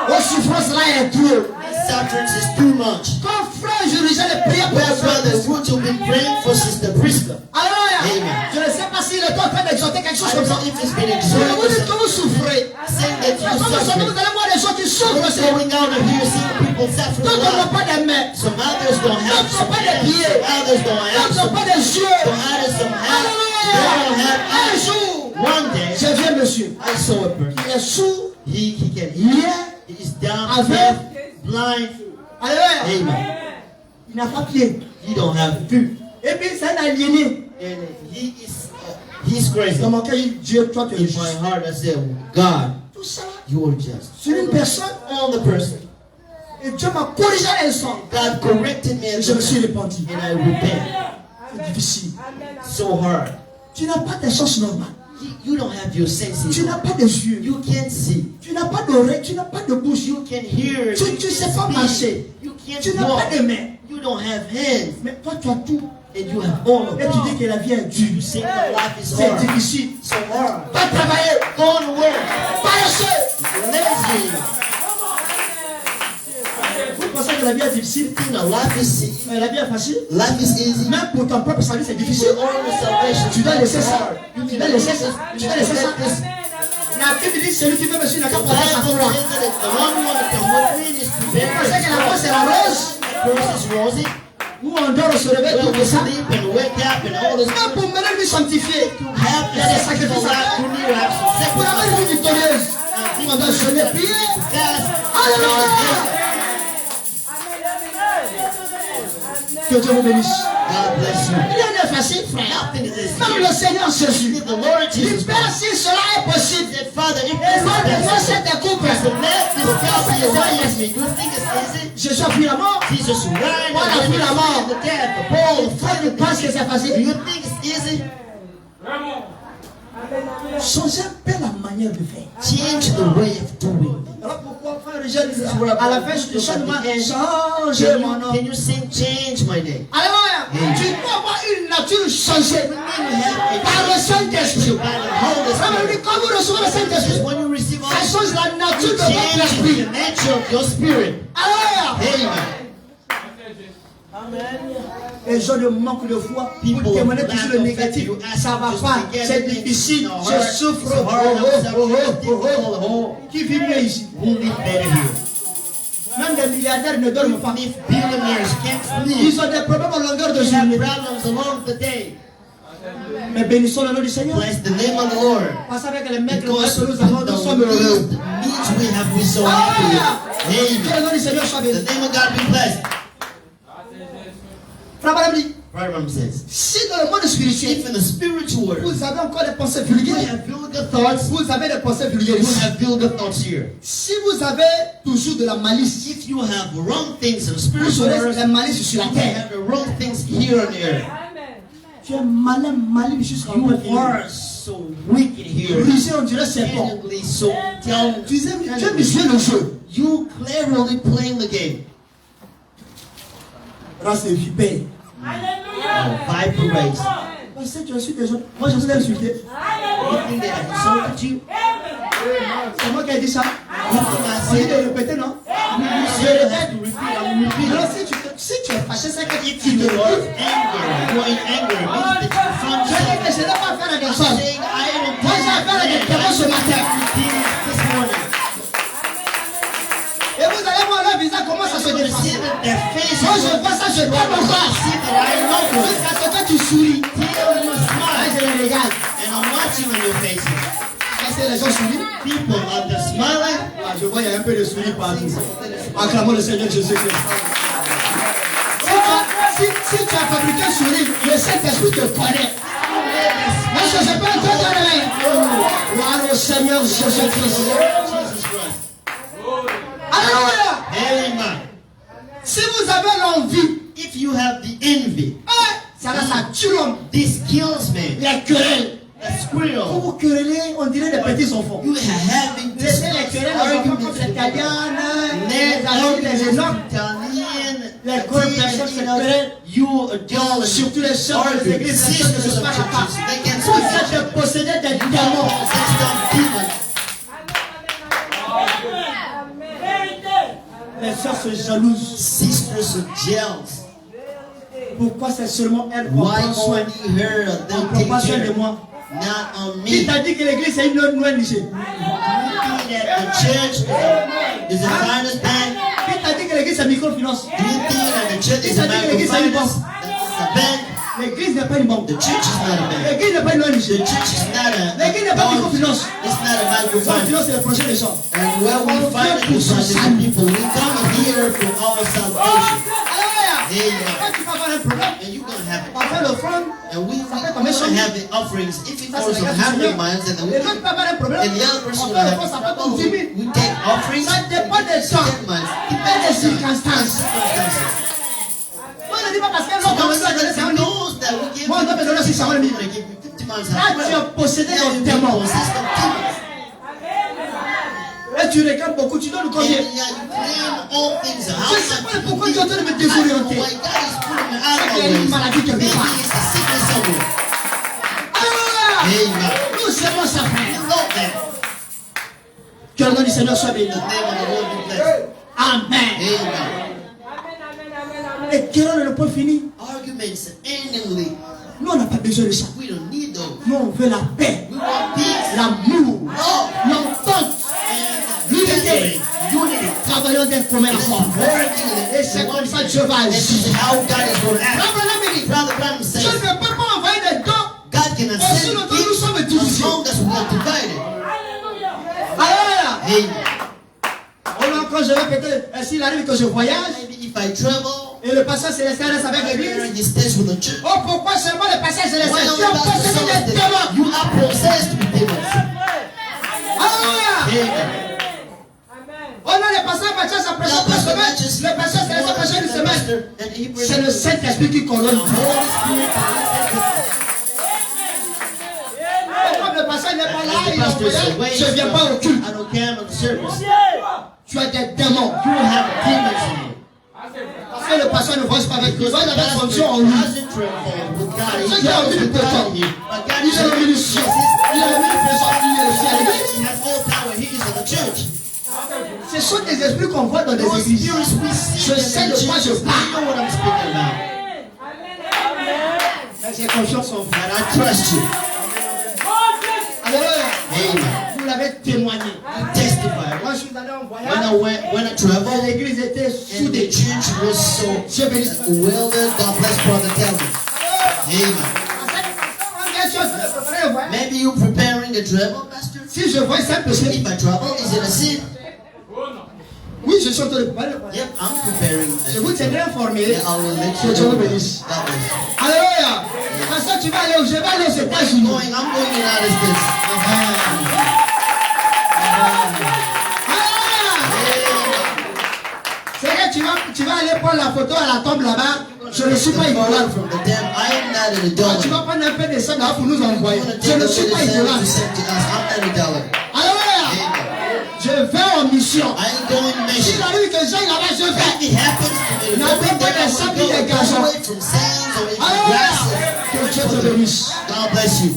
Vos souffrances là est trop. This suffering is too much. Quand frère Jurigel est prié pour Well, les brothers, what you've been praying for Sister Prisca. Alléluia. Amen. Je ne sais pas s'il est en train d'exhorter quelque chose I comme don't ça. know if it's been Je vous dis exalted. que vous souffrez. Saying that Quand vous you sortez, vous suffer. allez voir des gens qui souffrent. What's going out of here, seeing people suffering a D'autres n'ont lot. pas de mains. Some others don't have D'autres n'ont some pas de hands. pieds. Some others don't have D'autres n'ont some. pas de yeux. Some others don't have. They don't Alléluia. have Un eyes. jour, One day, j'ai vu un monsieur. I saw a person. Il est sourd. He can hear. Hier. He is down, Avec. deaf, blind. Alléluia. Amen. Il n'a pas pied. He don't have feet. Et puis c'est un aliéné. And he's crazy. Dans mon cœur, il dit, Dieu, toi tu es In juste. my heart, I said, God, Tout ça, you are just. sur une personne. On the person. Et Dieu m'a corrigé à l'instant. God corrected me Et at je the me suis time. repenti. And I repent. C'est difficile. So hard. Tu n'as pas de sens normal. You don't have your senses. Tu n'as pas de yeux. You can't see. Tu n'as pas d'oreilles. Tu n'as pas de bouche. You can hear. Tu You ne sais can pas speak. marcher. You Tu can't n'as walk. pas de mains. You don't have hands. Mais toi, tu as tout. And you have all of Et tu dis it. que la vie est dure. You say that life is C'est hard. difficile. So hard. Pas travailler. Go to work. Paresseux. Lazy. Vous pensez que la vie est difficile? You know, life is Mais la vie est facile. life is easy. Même pour ton propre salut, c'est difficile. For all the salvation, Tu dois laisser it's ça. hard. Tu dois laisser ça. Tu dois laisser ça. La Bible dit celui qui veut me suivre n'a qu'à The porter sa Bible croix. says that the one who wants to come with me is to Vous bear pensez que la croix his c'est la rose? cross is rosy. Où on dort, on se réveille, Well, tout we ça. sleep and wake up and all this. Mais pour mener lui sanctifier, Have il y a des that sacrifices sacrifice à faire. you need to have some Pour avoir une sacrifice. vie victorieuse, on doit jeûner, prier. Fast. Alléluia. Que Dieu vous bénisse. God bless you. Rien n'est facile, frère. Nothing is easy. Même le Seigneur Jésus. The Lord Il Jesus Père, si cela est possible, said, Father, if et this moi, is moi, possible, cette coupe, to let this cup be away from me, you think it's easy? Jésus a pris la mort. Jesus ran Voilà, and puis la mort. the death, the ball, the Toi, tu penses que c'est Do facile? you think it's easy? Changez un peu la manière de faire. Change the way of doing. Alors pourquoi frère Richard dit à la fin du changement, changez Can mon you, nom. can you sing change my name? Alléluia. Tu dois avoir une nature changée par le Saint-Esprit. By the Holy Frère, Spirit. quand vous recevez le Saint-Esprit, Because when you receive all ça this, change la nature you de votre change esprit. the nature of your spirit. Alléluia. Amen. Les gens de manque de foi, People vous témoignez lack toujours le of négatif. faith, you ask Ça va just pas, to get c'est it, difficile, it's je hard, souffre. it's hard, Qui vit mieux ici? Who live better here? Même des milliardaires ne dorment pas. If billionaires can't sleep, Ils ont des problèmes en longueur de they have journée. problems along the day. Mais bénissons le nom du Seigneur. Bless the name of the Lord. Parce qu'avec les maîtres Because que nous avons, nous sommes heureux. the needs we have, we so happy. Que Amen. le nom du Seigneur soit The béni. name of God be blessed. Frère Madame dit, Right, Ram says. si dans le monde spirituel, If in the spiritual world, vous avez encore des pensées you vulgaires, have vulgar thoughts, vous avez des pensées vulgaires you ici. have vulgar thoughts here. Si vous avez toujours de la malice, If you have wrong things in the vous spiritual aurez world, la malice sur la you terre. have the wrong things here on the earth. Tu es malin, malin jusqu'à You are so wicked here. Brisé, on dirait serpent. Genuinely so dumb. Tu aimes jouer le jeu. You cleverly playing the game. Race de vipère. Viper race. Parce que tu insultes les gens. Moi, je vous ai insulté. You think that I insulted you? C'est moi qui ai dit ça. You think I On dit said de répéter, non? you said I have to repeat? I'm repeating. Alors, si tu es fâché, c'est que If tu you te are lèves. angry, you are in anger, it means that you're from Je dis que je n'ai pas affaire à des personnes. saying I don't Moi, j'ai affaire à des terrains ce matin. this morning. Et vous allez voir leur visage, comment ça se You dépasse. see that their faces Quand je vois ça, je tape mon corps. see that I know you. Jusqu'à ce que tu souris. Till you Là, smile. je les regarde. And I'm watching on your faces. Est-ce que les gens sourient? People are just smiling. Ah, je vois, il y a un peu de sourire partout. Acclamons le Seigneur Jésus-Christ. Si tu as fabriqué un sourire, le Saint-Esprit te connaît. Est-ce que je peux entendre la main? Seigneur Jésus-Christ. Jesus Christ. Alléluia. Amen. Si vous avez l'envie, If you have the envy, ça tue l'homme. this kills me. Les querelles. A Vous squirrel. vous querellez, on dirait des petits enfants. You are having this Laissez les querelles, les enfants comme les Italiennes, les Allemands, les énormes. Les grandes personnes se querellent. You adults, Surtout les sœurs des églises, les sœurs ne se parlent pas. they can Vous êtes possédés des démons. Les sœurs se jalousent. Sisters are jealous. Pourquoi c'est seulement elles qui Why prennent soin? only her of On them ne prend take pas soin de care? moi. Not on Qui me. t'a dit que l'église c'est une nouvelle niche? Qui You think that the church is a finance bank? t'a dit que l'église c'est microfinance? Do you think that the church is a microfinance? That's a bank. L'église n'est pas une banque. The church is not a bank. L'église n'est pas une nouvelle niche. The church is not a L'église n'est pas bank. microfinance. It's not a microfinance. Microfinance c'est le projet des gens. And where we find it is from the people. We come here for our salvation. Alléluia. Amen. Quand tu vas avoir un problème, And you're gonna have on va faire l'offrande. and we're gonna have the offerings. If it Ça goes c'est on le gars du 100 miles, and Seigneur. then Les autres peuvent avoir un problème. and the other person On will fait have l'offrande, ça peut oh, comme 10 000. we take offerings. Ça dépend des temps. 10 miles. Et des circonstances. Circumstances. Moi je ne dis pas parce qu'un So homme don't doit say donner that 50 he 000. knows that we give Moi on doit me donner 600 000. we give you 50 miles. Là tu es possédé Now d'un you démon. possessed of demons. Et tu réclames beaucoup, tu donnes And combien? yeah, you claim all things. How Je sais pas pourquoi tu es en train de me désorienter. why God is putting me out of Il y a une my maladie way. quelque Maybe part. it's a sickness somewhere. Alléluia. Amen. Nous aimons sa You frère. know that. Que le nom du Seigneur soit béni. The name of the Lord be blessed. Amen. Amen. Et quel ne peut finir? Arguments endingly. Nous on n'a pas besoin de ça. We don't need those. Nous on veut la paix, We want peace, l'amour, love, l'entente, and l'unité. unity. Travaillons d'un commun accord. Working Et c'est comme ça que Dieu va This agir. is how God is going to act. Brother Brother Branham je says ne peux pas envoyer des dons. God cannot Aussi send longtemps que nous sommes gifts divisés. as long as we are divided. Alléluia. Amen. Alors quand je vais peut-être, s'il arrive que je voyage, Maybe if I travel, et le pasteur célestin reste avec l'église. he stays with the church. Oh, pourquoi seulement le pasteur célestin? Why Tu only as Pastor possédé des Celestin? démons. You are possessed with demons. Alléluia. Amen. On a le pasteur Mathias sa prochaine semaine. Le pasteur célestin la prochaine semaine. C'est le Saint-Esprit qui colonne. Comme le pasteur n'est pas là, il est en voyage, je ne viens pas au culte. I don't care about the service. Tu as des démons. You have demons in you. Parce que le pasteur ne voyage pas avec lui. Il Because va the avec pastor fonction en lui. doesn't travel with God. He C'est travels qu'il a with mis le God temps. in you. But God Il is a mis le ciel. Il a mis le présent. Il est aussi à l'église. He has all power. He is in the church. Ce sont des esprits qu'on voit dans des Those églises. spirits we see Je sais de quoi je you parle. know what I'm speaking about. J'ai confiance en vous. And I trust you. Alléluia. Amen. Vous l'avez témoigné. You testify. Moi, je suis allé en voyage. When I traveled, L'église était and the soudée. church was so Dieu bénisse. well done. God bless Brother Calvin. Amen. Maybe you preparing a travel, Pastor? Si je vois ça, péché. If I travel, is it a sin? Oui, je suis en train de préparer. Yep, I'm preparing. Je vous tiendrai informé. Yeah, I will let Que you Dieu know. vous God bénisse. bless. Alléluia. Parce que tu vas aller, je vais aller aux États-Unis. I'm going in United States. C'est vrai, tu vas aller prendre la photo à la tombe là-bas. Je ne suis pas idolâtre. From the dam, I am not an Tu vas idolater. prendre un peu de sang là pour nous envoyer. I'm gonna Je take ne a suis little pas sand to idolâtre. send to us. I'm not an idolater. Alléluia. Amen. Je vais en mission. I ain't going S'il mission. arrive que j'aille là-bas, je If vais. it happens to me, N'attends pas des sables et des gazons. away from sands or even Alléluia. Que grasses. Dieu te bénisse. God bless you.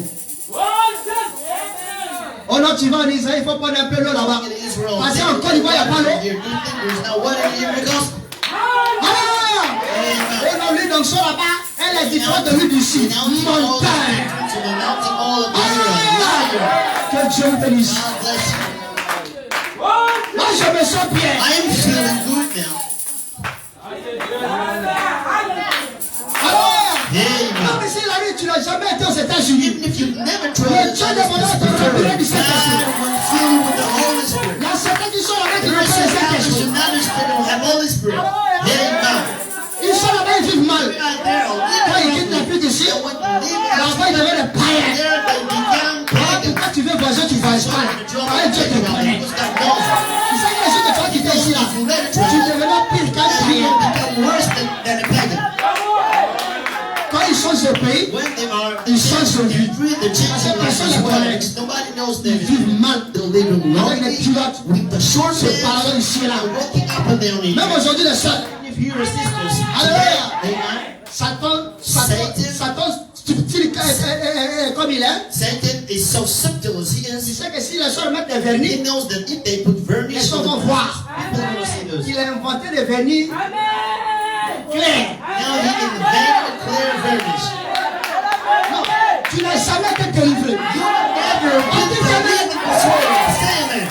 Oh non, tu vas en Israël, il faut prendre un peu l'eau là-bas. In Israel, Parce qu'en Côte d'Ivoire, il n'y a pas l'eau. you think there's no water here because Alléluia. Et non, l'huile d'onction là-bas, elle est différente de l'huile d'ici. Montagne. to the mountain all of Alléluia. Israel. Que Dieu vous bénisse. God bless you. Moi, je me sens bien. I am feeling good now. Alléluia. Amen. Non, mais s'il arrive, tu n'as jamais été aux États-Unis. Even if you've never Le tried Dieu de mon âme te remplira du God Saint-Esprit. will fill you with the Holy Spirit. Il y a certains qui sont là-bas qui There n'ont is pas le some others Saint-Esprit. who not Spirit don't have Holy Spirit. Amen. Ils sont là-bas, ils vivent mal. We are there. Quand ils quittent la vie d'ici, When you leave là-bas, ils deviennent des païens. there, they become Ah, pagan. pourquoi tu veux voyager, tu vas connaissent pas là. Ouais, Dieu te connaît. Tu sais que les gens de toi qui étaient ici là, tu devenais pire qu'un païen. Quand ils changent de pays, ils changent de vie. Personne ne connaît. Ils vivent mal avec les culottes, se parlant ici et là. Même aujourd'hui, les soeurs. Alléluia. Satan, subtil comme il est. Satan is so subtle as he Il is. sait que si les soeurs mettent des He vernis, knows that if they put vernish les gens on vont the voir. people are going to see those. Il a inventé des vernis clairs. Now he invented clear vernish. Non, tu n'as jamais été délivré. You never will be delivered this way. Say amen.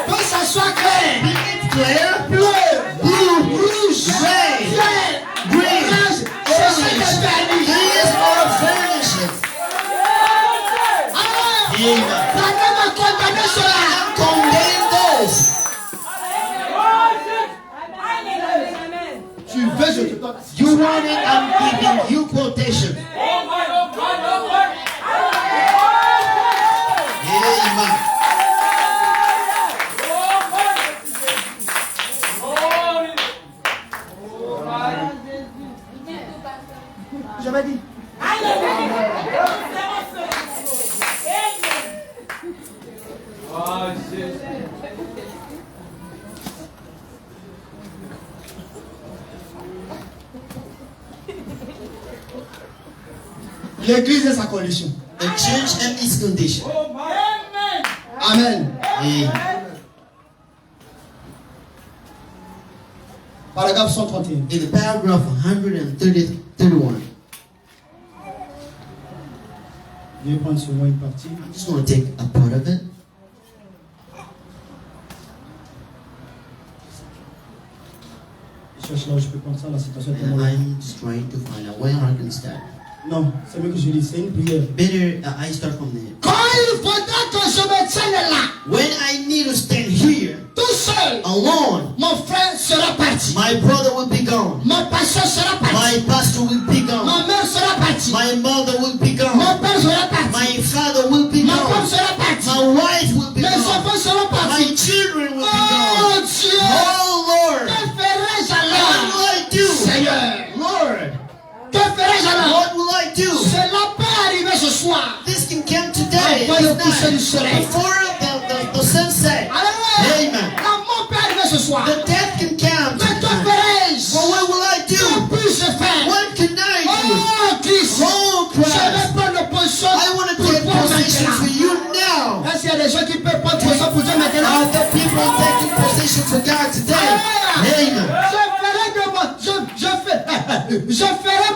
Que ça soit clair, Be it clear, bleu, bleu, rouge, red, vert, green, orange, ce sont des orange. vernis. He is all vernishes. Alors, Amen. la même a condamné cela. Condemn those. Tu veux, je te donne. You want it, I'm giving you quotation. Amen. J'avais dit. L'église est sa condition. The church and its condition. Amen. Amen. Paragraphe 131. In the paragraph 131, Je vais prendre seulement une partie. I'm just going to take a part of it. Je cherche là où je peux prendre ça, la citation est And tellement longue. I'm just trying to find out where I can start. Non, c'est mieux que je lis, c'est une prière. Better I start from there. Quand il faudra que je me tienne là, When I need to stand here tout seul, alone, mon frère sera parti. my brother will be gone. Mon pasteur sera parti. My pastor will be gone. Ma mère sera partie. My mother will be Mon gone. père sera parti. My father will be Ma femme gone. sera partie. My wife will be Mes gone. enfants seront My partis. children will be Oh gone. Dieu! Oh Lord, Que ferais-je what alors? will I do? Seigneur, Lord, que ferais-je alors? what will I do? Cela peut arriver ce soir. This can come today, Avant le this coucher du night, soleil. before the sunset. Alléluia! Amen. La mort peut arriver ce soir. The death can come Mais que today. ferais-je? Well, what will I Que do? puis-je faire? What can I do? Oh Christ! Oh Je Christ, vais prendre position I want to pour take toi position for maintenant. you now. Est-ce qu'il y a des gens qui peuvent prendre position pour Dieu maintenant? Are the people taking position for God today? Amen. Je ferai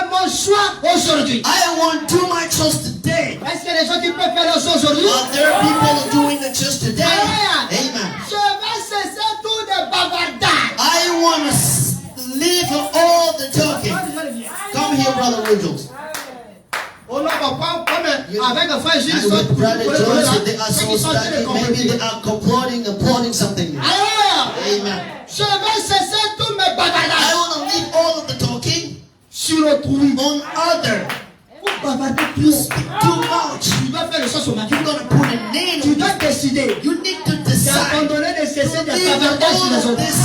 mon choix aujourd'hui. I want to do my choice today. Est-ce qu'il y a des gens qui peuvent faire leur choix aujourd'hui? Are there people doing the choice today? Amen. Je vais cesser tout de bavardage. I want to leave all the talking. Come here, Brother Rudolph. Oh non, papa, avec un frère Gilles, And with Brother Joseph, they are so stuck. Maybe they are applauding something. Amen. Je vais cesser tout mes I bavardages want to leave all of the talking sur autrui. on other. Pour bavarder You plus. speak too much. Tu dois faire le choix ce matin. You're going to put a name Tu on dois it. décider You need to decide. d'abandonner de cesser de Leave bavardages sur all les of autres. this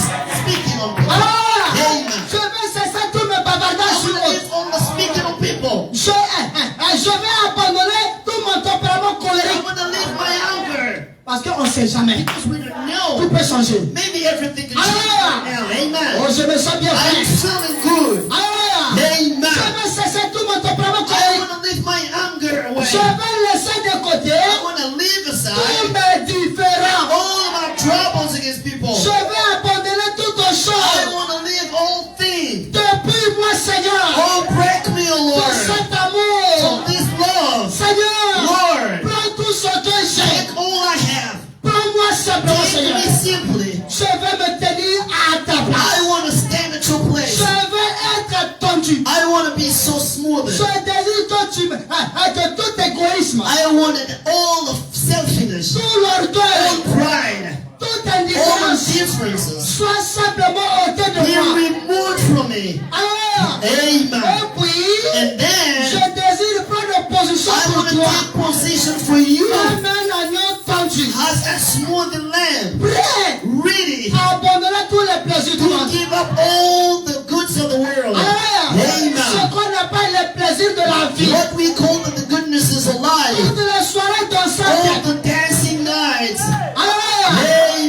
speaking on people. Alors, Amen. je vais cesser tous mes bavardages I sur want to les leave all the speaking on people. Je vais abandonner tout mon tempérament I colérique. want to leave my anger. Parce qu'on ne sait jamais. Because we don't Tout know. peut changer. Maybe everything can change Alléluia. right now. Amen. Oh, je me sens bien I'm fait. feeling good. Alléluia. Amen. Je vais cesser tout mon tempérament I colérique. want to leave my anger away. Je vais laisser de côté I want to leave tous aside mes différends. all my troubles against people. Je vais abandonner toutes I choses. want to leave all things. Depuis moi, Seigneur, Oh, break me, O de Lord, cet from amour. this love. Seigneur, Lord, prends tout ce que j'ai. take all I have. Prends-moi simplement, Take Seigneur. me simply. Je vais me tenir à ta I place. want to stand at your place. Je vais être tendu. I want to be so smooth. Je désire que tout égoïsme, I wanted all of selfishness, tout all l'orgueil, pride, toute all indifférence differences soit simplement ôté de be moi. removed from me. Alors, Amen. et puis, And then je désire prendre position I pour want to toi. take position for you Comme un agneau tendu. as a smooth lamb, Prêt ready à abandonner tous les plaisirs du to monde. give up all the goods of the world. Alléluia. Ce Amen. qu'on appelle les plaisirs de la vie. What we call the goodnesses of life, Toutes les soirées all dansantes. the dancing nights, Alléluia.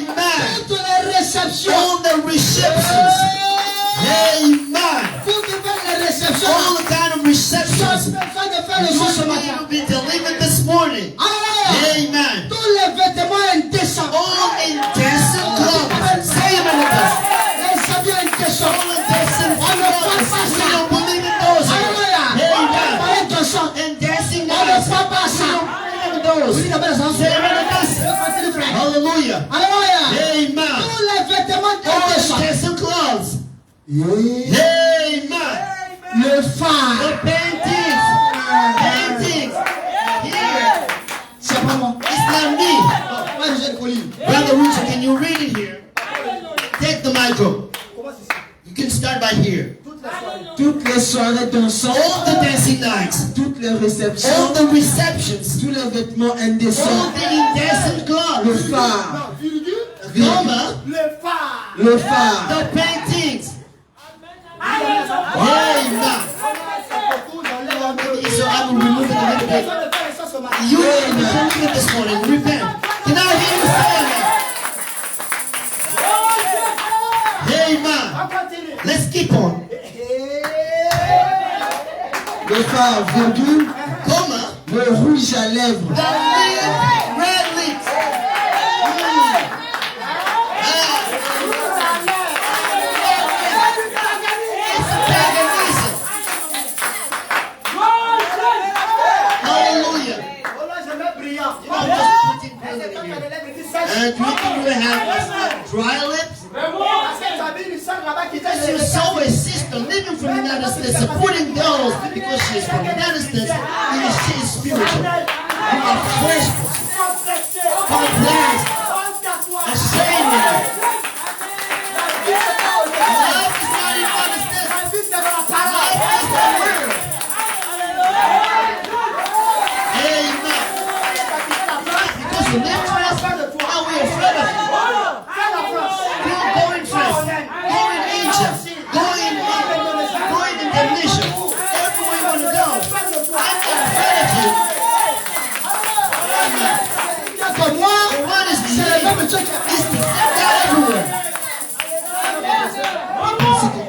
amen, Toutes les réceptions. all the receptions, amen, Pour te faire les réceptions. all the kind of receptions. de faire le You jour ce matin. will be delivered this morning. Alléluia. Amen. Tous les vêtements indécents. All indecent clothes. Say it with us. Les habits indécents. All indecent On ne clothes. fait pas We ça. don't believe in those. Alléluia. Amen. Parlez de ça. Indecent On ne nights. fait pas We ça. don't believe in those. Oui, la belle Say chanson. it with us. Continue, frère. Hallelujah. Alléluia. Amen. Tous les vêtements All indécents. indecent clothes. Yeah. Amen. Le The phare. paintings. Paintings. Here. C'est pas moi. It's not me. Moi, j'ai le colis. Brother Richard, can you read it here? Take the micro. You can start by here. Toutes les soirées dansantes. All the dancing nights. Toutes les All réceptions. the receptions. Tous les vêtements All indécents. the indecent Le clothes. phare. Comma. Le phare. The paintings. Amen. So I will remove it a little bit. You need to remove it this morning. Repent. Can I hear you say amen? Amen. Let's keep on. Le phare, virgule. Comma. Le rouge à lèvres. The red lips. It's paganism. Hallelujah. You know, just putting praise in here. And you think you have dry lips? You saw a sister living from the United States supporting girls because she is from the United States and she is spiritual. You are fresh, complex, ashamed. Love is not in the United States. Love is the world. Amen. Because you live fast, now we're afraid of you. You're going fast, going in Egypt, going in Indonesia, everywhere you want to go. I'm not afraid of you. Amen. Comme moi, The one is c'est le the même Dieu qui same. It's the same God everywhere.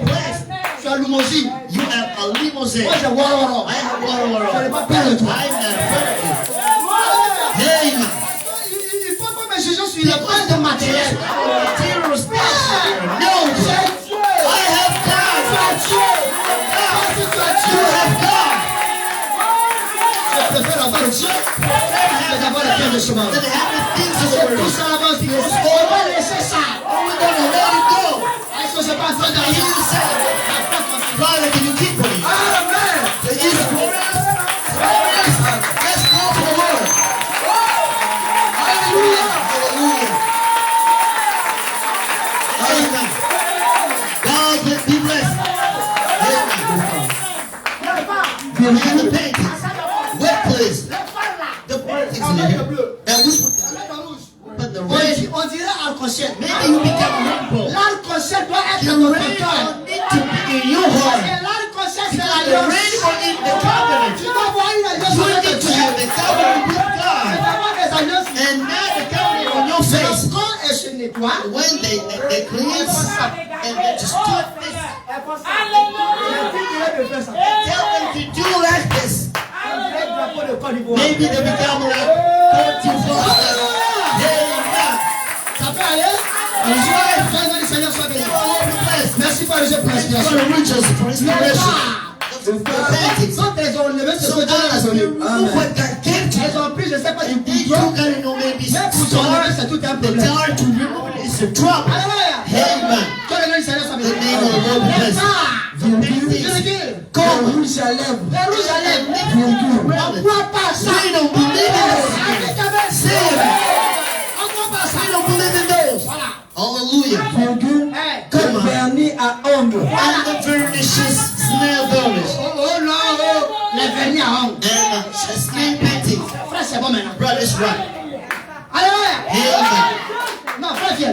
Blessed. Je suis à Loumosi. You have a limousine. Moi, j'ai Waroro. I have one Je n'ai world. pas peur de toi. I'm not afraid of you. Amen. Il ne faut pas me juger sur les points de matériel. Material spiritual. No. C'est Dieu. I have God. Tu as Dieu. Parce que tu as You Dieu. have God. Je préfère avoir Dieu que d'avoir les biens de ce monde. That have the things of the C'est tout world. ça là-bas. On va laisser ça. We're gonna let it go. Est-ce que c'est pas en train I hear d'arriver? you say, Father, can you keep me? Amen. Can you support us? Let's go for the Lord. Alléluia. Hallelujah. Amen. God be blessed. Amen. And the paintings. Wet place. The paintings in here. And we put the red. On dirait arc-en-ciel. Maybe you become a rainbow. L'arc-en-ciel doit être The dans notre rainbow cœur. need to be in your heart. Et l'arc-en-ciel, c'est Because the l'alliance. rainbow in the covenant. Tu dois voir une alliance You avec need to Dieu. have the covenant with Tu God. dois avoir des alliances. And not the covenant on your face. Lorsqu'on est se nettoie, When they cleanse and they just do this. Tell them to do like this. Maybe they become like 34. Amen. ça peut aller. Fais-moi le Seigneur soit béni. Merci pour les God inspirations. reach us for inspiration. The paintings. Quand elles ont levé ce So que Dieu a as we donné, remove what God gave to elles you, ont pris, je ne sais pas, du they bouillon. took out, you know, maybe Mais pour t'enlever, c'est stars. tout un The problème. tar to remove it is a trouble. Alléluia. Amen. Que le nom du Seigneur soit The béni. name of the Lord be blessed. The paintings. Virgule. Come. rouge à lèvres. Le rouge à lèvres. Virgule. On ne croit pas ça. We don't believe in this. Avec ta main. Say it. On ne croit pas ça. We don't believe in those. Voilà. Hallelujah. Virgule. Come on. Vernis à ombre. And the vernishes, snail varnish. Oh non, oh. Les vernis à ombre. And skin painting. right. Alléluia. Amen. Non, frère, viens.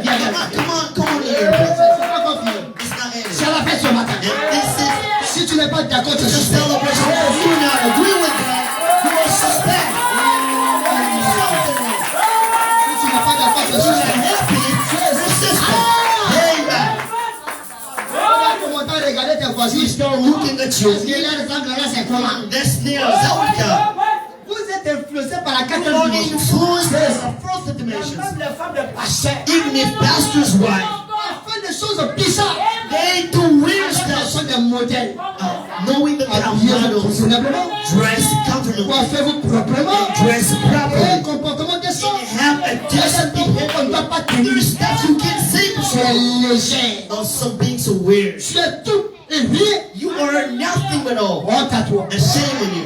Come on here. C'est pas encore fini. It's not ending. C'est la fête ce matin. And this is Si tu n'es pas d'accord, tu the suspends. celebration. If you do not agree with that, you are suspect. Si tu n'es pas d'accord, tu If you're suspends. not happy, you're suspect. Amen. Comment t'as regardé tes voisins? You start looking at you. Et là, le temple, là, c'est comment? That's near Zelda. Vous êtes influencé par la You quatrième are dimension. influenced by the fourth dimension. Même les femmes de pasteurs, Even if pastor's wife, elles font des choses bizarres. they do weird Elles stuff. sont des modèles. Knowing that they are Habillez-vous models, convenablement. dress comfortably, Coiffez-vous proprement. dress Et un properly, comportement décent. have a decent On ne behavior. doit pas tenir. There's stuff you can't say Tu es before. léger. Or some being so weird. Tu es tout et rien. You are nothing but all. Honte à toi. A shame on you.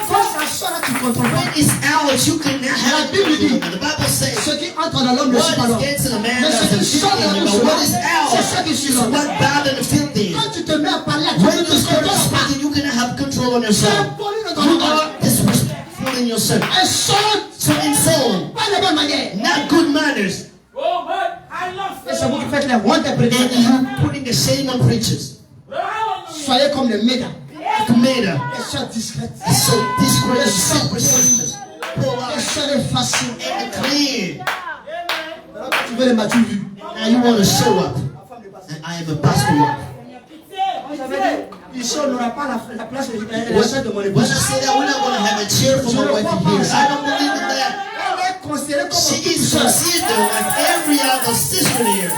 Quand ça sort là, tu contrôles pas. When it's ours, you can have La Bible dit, it. The Bible says, ce qui entre dans l'homme ne suit pas what l'homme. is against a man Mais ce doesn't qui fit sort de in la him, bouche, but what is c'est ours ça qui suit is l'homme. what bound and filthy. Quand tu te mets à parler, tu When ne you te start contrôles pas. speaking, you can have control on Tu yourself. es poli dans ton You langage. are disrespectful in yourself. Un son, So insult, pas de bonne manière. not good manners. Et c'est vous qui faites les hontes des And prédicateurs. you putting the shame on preachers. Soyez comme les médas. Tomato. Les soeurs discrètes. So disgrace, super sisters. Pull Les out soeurs faciles. and clean. Tu veux les matures vues. Now you want to show up. And I am a pastor. Ici, on n'aura pas la place la soeur de mon When I épouse. say that, we're not going to have a chair for my wife to hear. I don't believe in that. Elle est considérée comme She une petite is sœur. considered like every other sister here.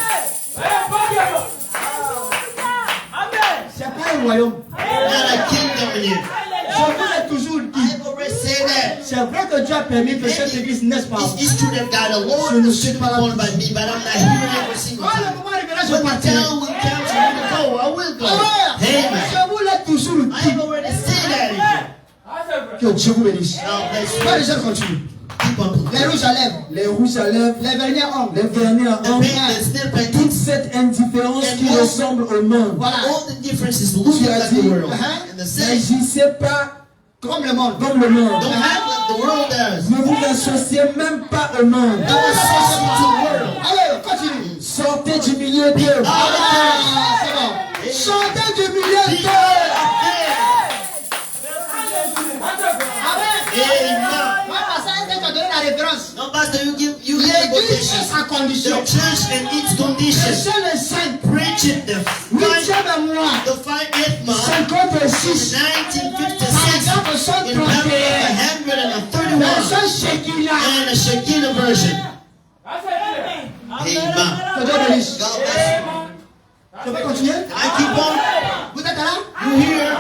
C'est pas un royaume. Not a kingdom in here. Je vous l'ai toujours dit. I've already said that. C'est vrai que Dieu a permis que cette église naisse par vous. It's true that God alone is born by me, but I'm not here every single Quand le time. moment arrivera, je When the partirai. time will come for me to go, I will go. Ah, Amen. je vous l'ai toujours I dit. have already said that in here. Que Dieu vous bénisse. Now let's Pas les gens continuent. keep on. Les rouges à lèvres. Les rouges à lèvres, Les vernis à ongles. les vernis à The ongles, pain and still pain. toute cette indifférence qui ressemble au monde. Voilà. All the differences looking Tu as like dit, the world. uh-huh. And the same. N'agissez pas Comme le monde. comme le monde. Don't act like the world does. Ne vous associez même pas au monde. Don't associate to the world. Allez, continue. Sortez du milieu d'eux. Ah, c'est bon. Chantez du milieu Be de... out Amen. there. Amen. Moi, pasteur, est-ce que tu as donné la référence? No, Pastor, you give the L'église est quotation. sa condition. The church and its Le conditions. seul et saint. Preach it the Huitième mois. 5th month. 56. 1956 Paragraphe in 131. 131 Version Shekinah. and a Shekinah version. Amen. Que Dieu bénisse. God bless Je peux continuer? you. I keep on. Vous êtes là? You here?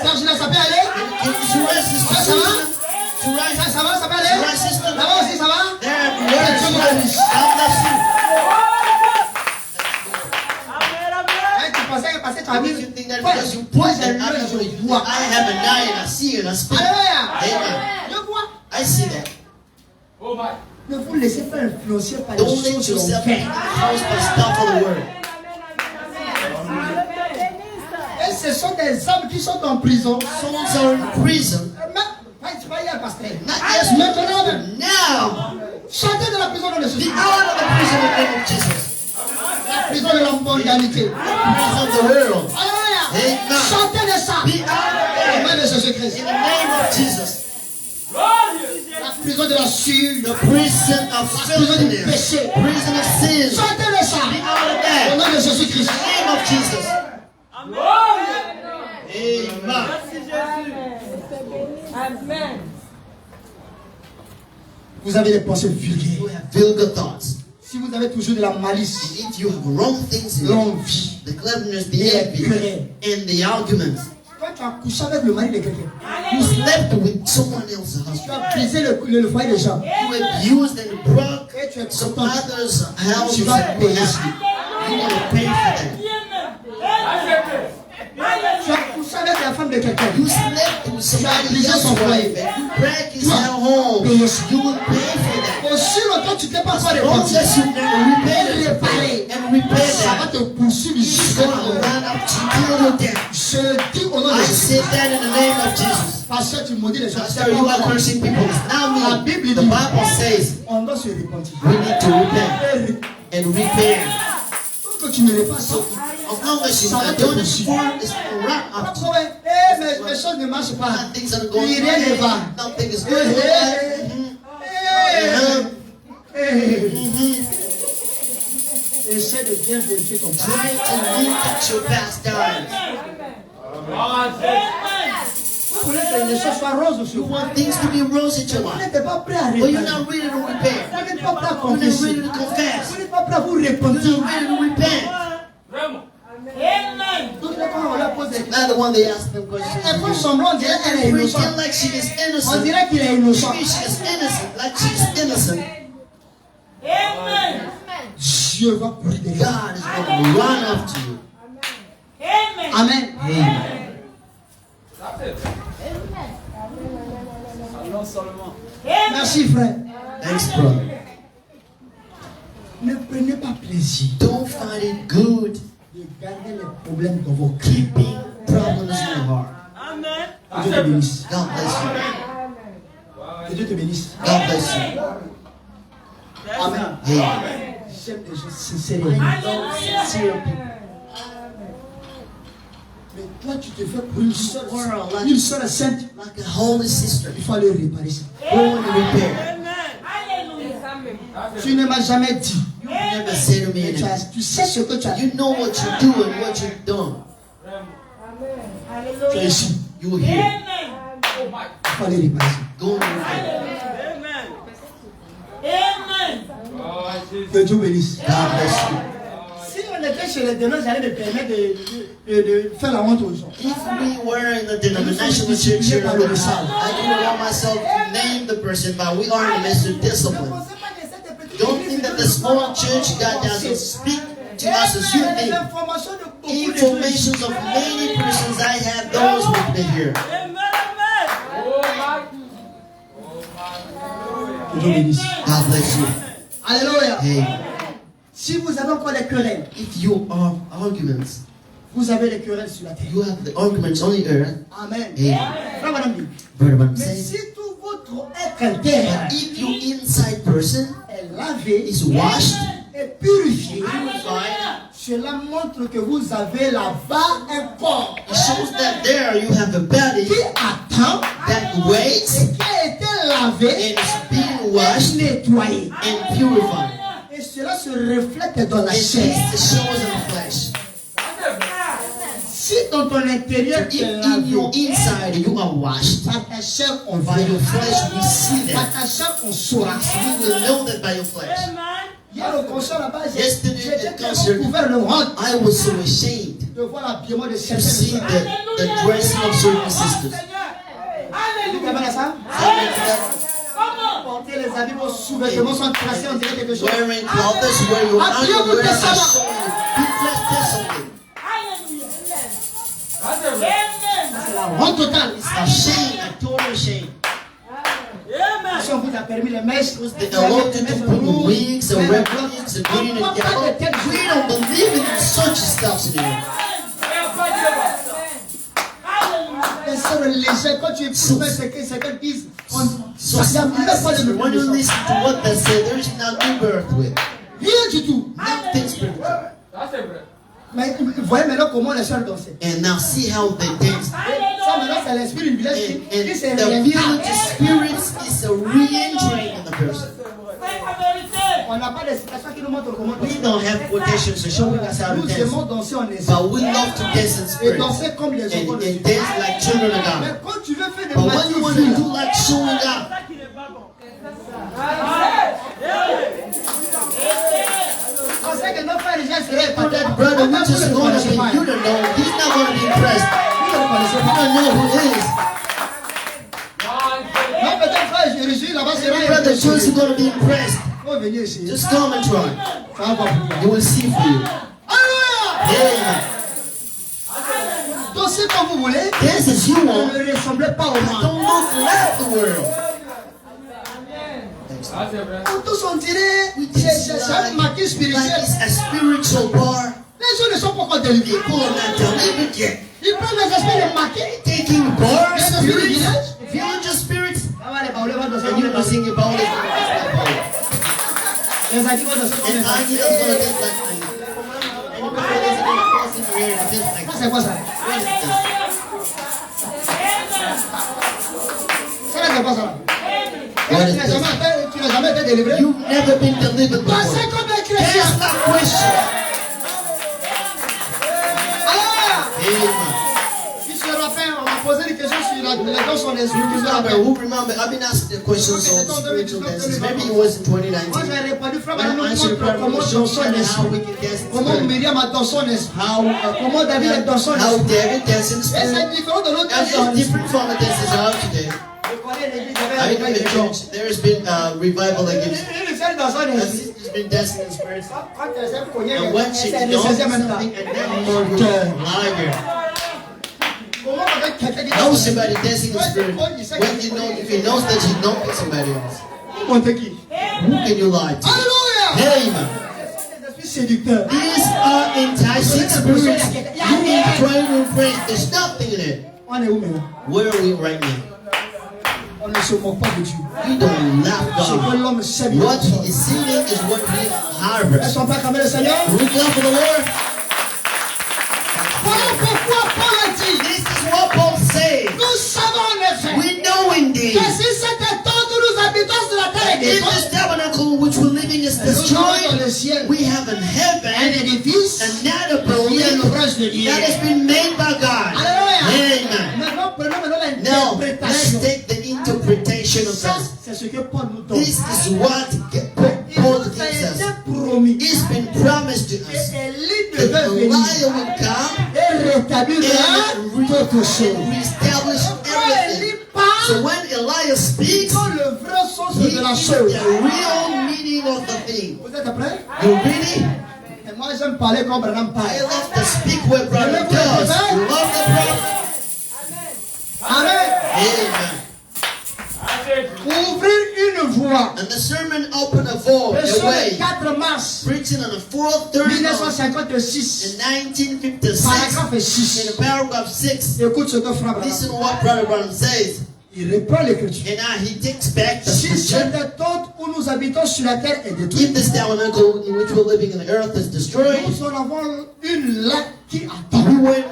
Serge, là, ça peut aller? Can you rise, sister? Ça va? To rise. Ça peut aller? Right, sister? Là-bas aussi, ça va? There, where is rise? God bless you. Hein, tu pensais que parce que tu as I mis... mean, you think that Ouais, because you moi, put j'ai it, lu et je I vois. have an eye and I see it, I speak. Alléluia. Amen. Je vois. I see that. Ne vous laissez pas influencer par les Don't let choses de yourself be l'enfer. influenced by stuff of the world. Et ce sont des hommes qui sont en prison. Souls are in prison. C'est pas hier, pasteur. Not yesterday. Maintenant même. Now, Chantez de la prison de be Jésus. out of the prison in the name of Jesus. La prison de l'abondalité. Prison of the world. Alléluia. Amen. Chantez de ça. Be out of Au there. nom de Jésus-Christ. In the name of Jesus. La prison de la sueur. The prison of La prison du filthiness. péché. Prison of sin. Chantez de ça. Be out of Au there. nom de Jésus-Christ. In the name of Jesus. Amen. Vous avez des pensées vulgaires. You have vulgar thoughts. Si vous avez toujours de la malice, If you have wrong things in you, l'envie, the cleverness, the envy, and the arguments, quand tu as couché avec le mari de quelqu'un, you slept with someone else's tu husband, as brisé le foyer des gens, you abused and broke et tu es some content, others' tu houses vas and payer. you want to pay for that. Tu as couché avec la femme de quelqu'un. You slept with somebody else's wife and you practice at home. Payer. You will pay for that. Aussi longtemps que tu t'es pas encore As long repenti, as you never repay it and repay ça va that, te poursuivre it's jusqu'à going la to mort. run up to kill you down. Je dis au nom de I Jésus. said that in the name of Jesus. Pasteur, tu maudis les gens. Pastor, you are cursing people. It's not La me. Bible The dit, Bible says on doit se repentir. we need to repent and repair. Tant que tu ne l'es pas, So as long as you're not doing it, it's going to run up to mais les choses ne marchent pas. and things are going Rien ne va. nothing is going right. Essaie de bien vérifier ton Try passé. to look at your past times. Vous voulez que les choses soient roses sur You vous. want things to be rosy to Vous life, n'êtes pas prêt à but you're repentir. not ready to Vous repair. n'êtes pas prêt à You're not confesser. ready to confess. Vous n'êtes pas prêt à vous You're repentir. not ready to repent. Donc là, quand on leur pose des questions, Not the one they ask them questions. elles font semblant, on dirait qu'elle est They innocente. pretend like she is On innocent. dirait qu'il est innocent. She is innocent, like she's innocent. Dieu va courir derrière. God is going to run up to you. Amen. Merci frère. Thanks, brother. Ne prenez pas plaisir Don't find it good de garder les problèmes dans vos cœurs. keeping problems in your heart. Que Dieu te bénisse. God bless you. Que Dieu te bénisse. God bless you. Amen. Amen. J'aime les gens sincères. Sincere people. Mais toi, tu te fais pour une seule sainte. Like a holy sister. Il faut aller réparer ça. Go and repair. Tu ne m'as jamais dit. You never say to me Mais anything. tu sais ce que tu as. You know what you do and what you've done. Tu es ici. You here. Il faut aller réparer ça. Go and repair. Que Dieu bénisse. God bless you. Si on était chez les dénoms, j'allais me permettre de faire la honte aux gens. If we were in the denominational church here, I wouldn't want myself to name the person, but we are in the midst of discipline. Don't think that the small church God doesn't speak to us as you think. Informations of many persons, I have those with me here. Que Dieu bénisse. God bless you. Alléluia. Hey, Si vous avez encore des querelles, if you have arguments, vous avez des querelles sur la terre. you have the arguments on the earth. Amen. Hey, Frère, madame dit. Brother Branham Mais says, si tout votre être interne if your inside person est lavé is washed, et purifié, purified, cela montre que vous avez là-bas un corps it shows that there you have a body qui attend that waits et qui a été lavé and is being et washed nettoyé. and purified. Et cela se reflète dans la It chair. shows in the flesh. Si dans ton intérieur tu If es in your lavé, inside you are washed, par ta chair on by your verra. flesh we see Par that. ta chair on saura. We will know that by your flesh. Hier au concert là-bas, Yesterday j'étais at the tellement concert, couvert le ventre I was so ashamed de voir l'habillement de to certaines see sœurs. the dressing of certain sisters. Vous avez ça? Porter les habits, vos sous-vêtements sont tracés, on dirait quelque chose. Wearing clothes where your Appuyez-vous underwear are décemment. showing. Be dressed decently. C'est la honte totale. A shame, a total shame. Si on vous a permis les mèches, They allowed you to put the wigs, the red wigs, the green and yellow. We don't believe in such stuff anymore. les sœurs légères, quand tu écoutes ce qu'elles disent, So ça n'y a même pas de when you listen to what they say, there is no new birth with. rien du tout. Nothing spiritual. Mais vous voyez maintenant comment les sœurs dansaient. And now see how they dance. Ça maintenant, c'est l'esprit d'une village And qui s'est the réincarné. village spirits is a re-entering in the person. On n'a pas de citation qui nous montre comment We don't have quotations showing us how to nous aimons dance. danser en esprit. But we love to dance in Et spirit. danser comme les enfants de And Dieu. dance like children of Mais God. quand tu veux faire des But when you want to do matures, like showing up, on sait que nos frères et sœurs seraient for épatés. that brother which is going to be, you don't know, he's not going to be impressed. Vous ne le connaissez You pas. don't know who he is. Non, peut-être frère Jésus là-bas sera Brother Joyce is impressionné. going to be impressed. Faut venir ici. Just come and try. Ça va pas pour toi. You will see for you. Alléluia! Amen. Dansez comme comme vous voulez, dance as you want. ne ressemblez pas au monde. Don't look like the world. Pour tous on dirait, c'est un maquis Like spirituel. it's a spiritual bar. Les gens ne sont pas encore délivrés. People are not delivered yet. Ils prennent les esprits de maquis. Taking bar Les esprits du spirits, village. village spirits, Ah ouais, les baoulés vont danser. and you're singing about it. Les adultes vont danser comme And les I adultes. just want to dance like Ça, c'est quoi ça? Ça, c'est quoi ça? What is Tu n'as jamais été délivré? You've never been delivered before. Pensez comme un chrétien. That's not question. Alors, Amen. qui se rappelle, on m'a posé des questions sur les dons sur les esprits. Qui se Remember, rappelle? who remember? I've been asking the questions on spiritual dances. Maybe it was in Moi, 2019. j'ai répondu, frère, When I maintenant, answered the montre comment question, dans son how we esprit. can dance in Comment spirit. Myriam a dans son esprit. Comment David est dans son How esprit. David dances in Et spirit. c'est différent de l'autre That danse. is different from the dances I have today. Je connais l'église, I j'avais know in the church there has been a revival that gives. une seule dans son A esprit. sister's been dancing in spirit. Quand elle s'est cognée, And when she elle knows ne faisait même pas. something and then more liar. Comment avec quelqu'un qui Know danse? somebody dancing in spirit. When you know, if he knows that he's not with somebody else, Monte qui? who can you lie to? Alléluia! Amen. Des esprits séducteurs. These are enticing spirits. You need trying to pray. There's nothing in it. On est où maintenant? Where are we right now? On ne se moque pas de Dieu. We don't laugh Ce que God. l'homme sème. What he is seeing is what he Est-ce harvests. qu'on peut acclamer le Seigneur? We clap for the Lord. Voilà pourquoi Paul a dit. This is what Paul says. Nous savons en effet We know indeed. que si cette tente où nous habitons sur la terre est If détruite, this tabernacle which we're living is nous avons dans destroyed, le ciel we have in un heaven édifice another qui est building l'ouvrage de Dieu. that has been made by God. Alléluia. Amen. Maintenant, prenons Now, let's l'interprétation. take the interpretation of Ça, this. c'est ce que Paul nous donne. This is what Il Paul nous a gives été us. promis It's been promised to que us Élie that the devait venir lion will come et rétablira toutes choses. and reestablish Quand everything. Élie parle, So when Elias speaks, dans le vrai sens he de la gives chose. the real meaning of the thing. Vous êtes prêts? You ready? Et moi, j'aime parler comme Branham I parle. love to speak where brother does. You love the prophet? Amen. Amen. Ouvrir une voie. And the sermon opened a door, Le a soir way. du 4 mars Preaching on the 4th, 3rd 1956, in 1956, paragraphe in 6. paragraph 6. Écoute ce que Frère Branham. Listen to what Brother Branham says. Il reprend l'écriture. And now he takes back the Si scripture. cette tente où nous habitons sur la terre est détruite, If this tabernacle in which we're living in the earth is destroyed, nous en avons une là qui attend.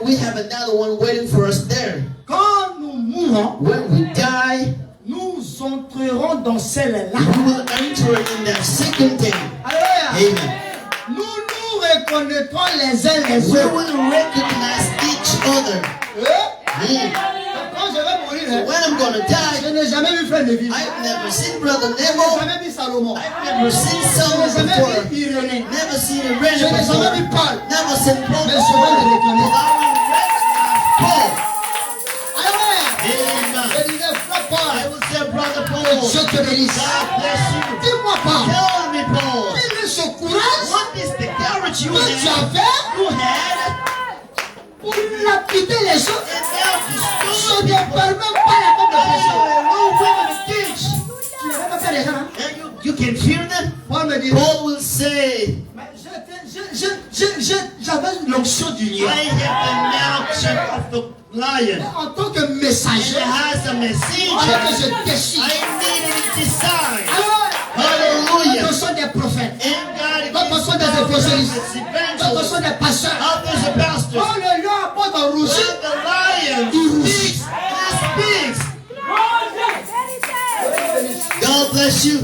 we have another one waiting for us there. Quand nous mourrons, When we die, nous entrerons dans celle-là. we will enter in that second thing. Alléluia. Amen. Nous nous reconnaîtrons les uns les We autres. will recognize each other. Quand je vais mourir, When I'm going to die, je n'ai jamais vu Frère David. I've never seen Brother Je n'ai Nemo. jamais vu Salomon. I've never seen Je n'ai Solomon jamais before. vu Irénée. Never seen a Je Renner n'ai jamais before. vu Paul. Never seen Paul. Mais je vais le reconnaître. Paul. Alléluia. Amen. Je disais, Frère I Paul, will say, Brother Paul, je te bénisse. God bless you. Dis-moi Paul, Tell me, Paul, quel est ce courage what is the courage you que tu had avais pour lapider les gens? and now to Je stone ne people? permets pas la peine de péché. No women to teach. Tu ne vas pas faire les gens, hein? And you can hear them. Paul me dit, Paul will say, mais j'avais l'onction du I lion. have the mountain of the lion. En tant que And messager, it has a alors que messenger. je décide. I needed it design. Alors, Hallelujah. nous sommes des prophètes. And God D'autres sont des gives évangélistes. us D'autres evangelists. sont des pasteurs. Others are pastors. Oh, le lion apporte un When rougir. the lion speaks, he speaks. God bless you.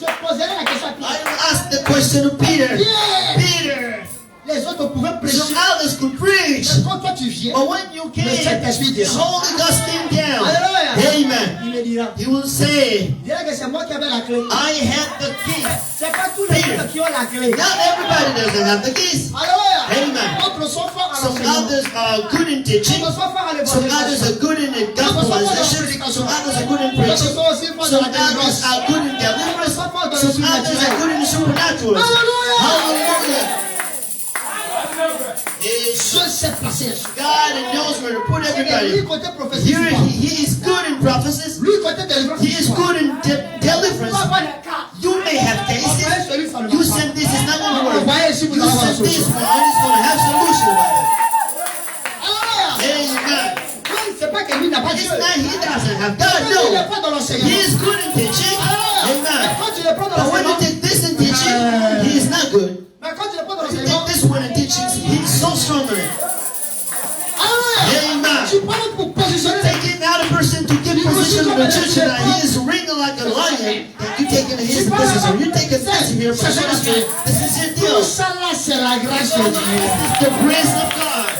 Je poserai la question à I Pierre. will ask the question to Peter. Pierre, Peter, les autres pouvaient prêcher. some others could preach. Mais quand toi tu viens, But when you le came, Saint-Esprit the descend. Holy Ghost came down. Alléluia. Amen. Il me dira. He will say, Il dira que c'est moi qui avais la clé. I have the key. C'est pas tous les gens qui ont la clé. Not everybody doesn't have the keys. Alléluia. Amen. D'autres sont forts à Some l'enseignement. others are good in teaching. D'autres sont forts à Some others l'évangélisation. are good in the gospelization. Some others are good in D'autres preaching. sont aussi forts dans Some la others délivrance. are good in deliverance. Some forts dans le Some others are surnaturel. good in the supernatural. Hallelujah. Hallelujah. Dieu sait placer. God knows where to put Lui, everybody. côté prophétie, Here, he is good in prophecies. lui, côté délivrance, He is good in deliverance. You may have cases. You said this is not going to work. You said this one is going to have solution about it. Amen. C'est pas que lui n'a pas It's Dieu. not he doesn't have God. Il n'est No. pas dans He l'enseignement. is good in teaching. Amen. Quand tu le prends dans But when you l'enseignement, take this in teaching, he is not good. mais quand tu le prends dans If you l'enseignement, take this one in teaching, he's so strong in it. Amen. tu prends pour positionner les Taking out a person to give position in the church that he is ringing like a lion, and you taking his position. You take a position here for ministry. This is your deal. Tout ça là, c'est la grâce de Dieu. The grace of God.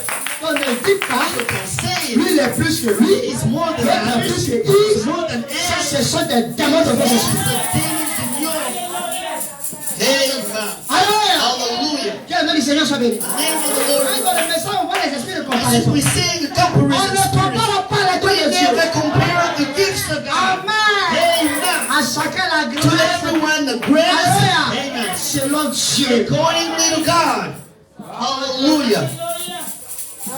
On ne dit pas, You can say lui il est plus que lui, he is more than lui il est plus que He's lui. more than Ça, ce sont des démons de votre That's esprit. the demons in you. Amen. Alléluia. Hallelujah. Que le nom du Seigneur soit béni. The name of the Lord. Dans le message, on voit les esprits de As comparaison. we sing the On comparison ne spirits, compare pas les we dons de Dieu. never compare the gifts of God. Amen. Amen. À chacun la To grâce. everyone the greatest. Alléluia. Amen. Selon Dieu. Accordingly to God. Hallelujah.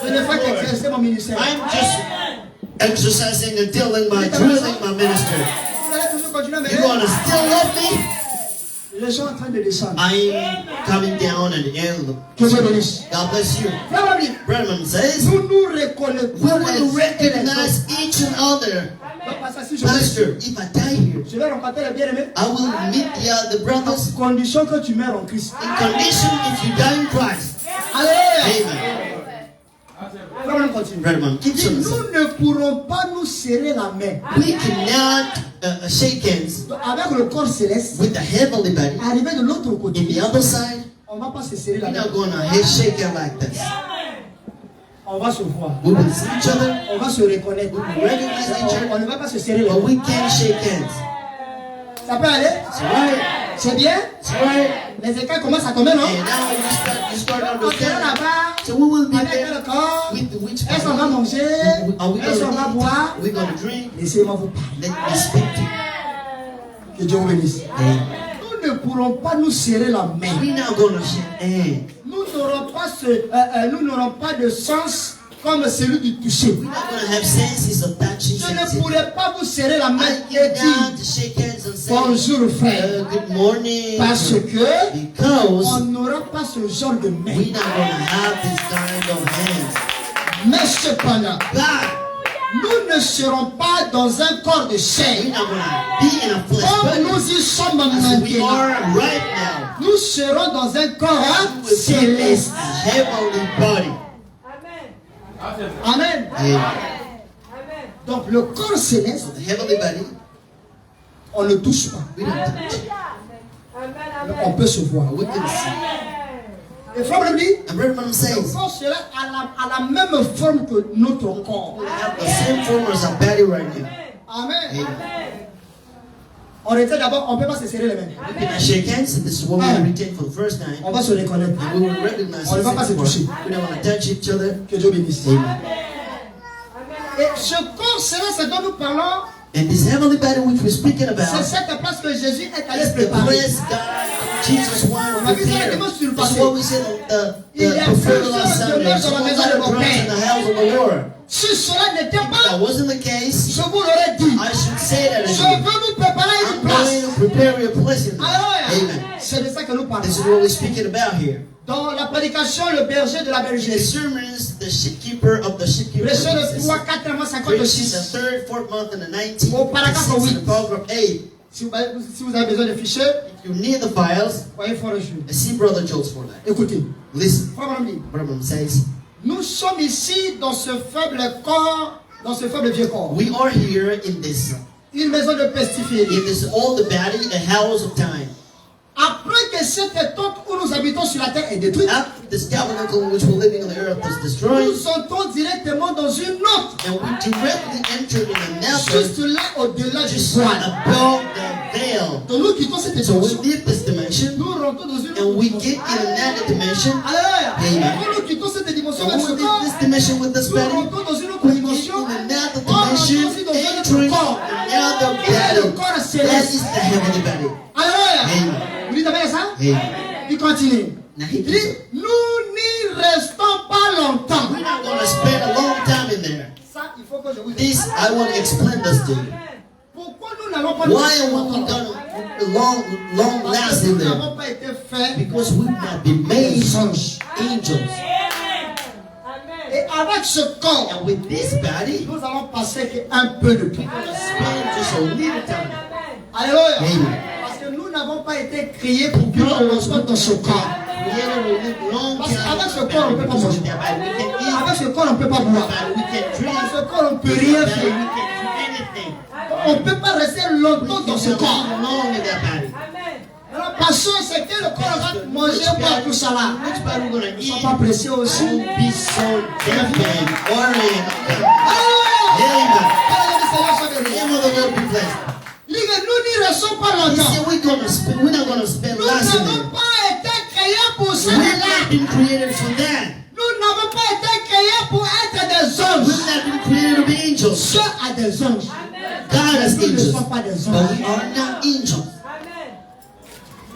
Je ne fais qu'exercer mon ministère. I'm just exercising and drilling my ministry. Vous allez toujours continuer à You want to m'aider. still love me? Je suis en train de descendre. I'm coming down and Que Dieu bénisse. God bless you. Frère Babli, Brethren says, nous nous we reconnaissons will recognize each and other. Donc, parce que si je vais Pastor, if I die here, je vais rencontrer les bien-aimés. I will meet the brothers Condition que tu meurs en Christ. in condition if you die in Christ. Alléluia. Amen. Frère Babli, continue. Brethren, keep Dit, on nous ne pourrons pas nous serrer la main We cannot shake hands avec le corps céleste. with the heavenly body. Arriver de l'autre côté, In the other side, on ne va pas se serrer la we're main. not going to shake hand like this. On va se voir. We will see each other, On va se reconnaître. recognize each other, On ne va pas se serrer les but mains. we can't shake hands. Ça peut aller? It's right. C'est bien? It's right. Les écailles commencent à tomber, non? And now you start On sera understanding. là-bas So we will be avec there le corps. with which Est-ce qu'on va manger? Are we Est-ce qu'on va going boire? to eat? We're going to drink. Laissez-moi vous parler. Let me speak to you. Que Dieu vous bénisse. Amen. Nous ne pourrons pas nous serrer la main. We're not going to shake hands. Nous n'aurons pas de sens comme celui du toucher. We're not going to have senses of touching. Je ne senses. pourrai pas vous serrer la main I et cannot dire shake hands and say, bonjour frère. good morning. Parce que Because on n'aura pas ce genre de main. we're not going to have this kind of hands. Mais cependant, God, nous ne serons pas dans un corps de chair. we're not going to be in a flesh Comme body nous y sommes as we maintenant. are right now. Nous serons dans un corps We will be céleste. a heavenly body. Amen. Amen. Donc le corps céleste, So the heavenly body, on ne touche pas. we don't touch. On peut se voir. But we can see. Et frère me dit, And Brother Branham le says, corps céleste a la même forme que notre corps. we have the same form as our body right now. Amen. Amen. On était d'abord, on ne peut pas se serrer les mains. We cannot shake hands. This is what we retain for the first time. On va se reconnaître. And we will recognize On ne va pas se it. toucher. We don't want to touch each other. Que Dieu bénisse. Amen. Et ce corps céleste dont nous parlons, And this heavenly body which we're speaking c'est about cette place que Jésus est allé is the préparer. place God, Jesus wanted On a to vu ça prepare. dimanche sur le That's passé. what we said Il y a before the plusieurs last Sunday. demeures So dans la one maison of de the mon dwells in Père. the house of the Lord. Si cela n'était If pas, that wasn't the case, je vous l'aurais dit. I should say that Je again. veux vous préparer une I'm place. going to prepare your place in there. Alléluia. Amen. C'est de ça que nous parlons. This is what we're speaking about here. Dans la prédication, le berger de la The bergerie. sermons, the sheepkeeper of the sheepkeeper. Verset de Preaching 3, 4 mois, the 56. third, fourth month, and the 19th, Au paragraphe 56, 8. and the paragraph 8. Si vous avez besoin de fichiers, If you need the files, voyez fort le jeu. see Brother Jones for that. Écoutez. Listen, Frère Branham, Brother says, nous sommes ici dans ce faible corps, dans ce faible vieux corps. we are here in this Une maison de pestiférés. old body, a house of time. Après que cette tente où nous habitons sur la terre est détruite, After this tabernacle in which we're living on the earth is destroyed, nous entrons directement dans une autre, and we directly enter in another, juste là au-delà du just voile. above the veil. Donc nous quittons cette So we dimension. leave this dimension, Nous rentrons dans une and autre we dimension. get in another dimension. Alléluia. Amen. Quand nous quittons cette dimension So avec we ce leave corps, this dimension with this nous body. rentrons dans une autre We get dimension. in another On rentre dimension, aussi dans un autre entering corps. another Qui est le body. corps That céleste. is the heavenly body. Alléluia. Amen. Vous dites amen à ça? Amen. Il continue. Now Il he dit, keeps nous n'y restons pas il faut que je vous This, I want to explain this to you. Pourquoi nous n'avons pas Why are we gonna long lasting nous there? n'avons pas été faits Because we've not been made des anges. angels. Et avec ce corps, And with this body, nous allons passer un peu de temps. spend just a little time. Alléluia. Amen. Parce que nous n'avons pas été créés pour que l'on soit dans ce corps. Created to live long Parce time. qu'avec ce corps, on ne peut pas manger. We can eat. Avec ce corps, on ne peut pas boire. We can drink. Avec ce corps, on ne peut rien We faire. can do anything. On ne peut pas rester longtemps dans ce corps. Long in that body. Alors, passion, c'est que le corps va manger, boire, tout ça là. Which body we're gonna Ils ne eat? sont pas pressés aussi. Don't be so damn big. Worrying. Alléluia. Amen. Que le Seigneur soit béni. Name of the Lord be blessed. Nous n'y restons pas He longtemps. said we're not gonna spend Nous last in n'avons there. pas été créés pour We've cela. not been created for that. Nous n'avons pas été créés pour être des We've anges. not been created to be angels. Dieu a des anges. God has Nous ne angels, sommes pas des but anges. we are not angels.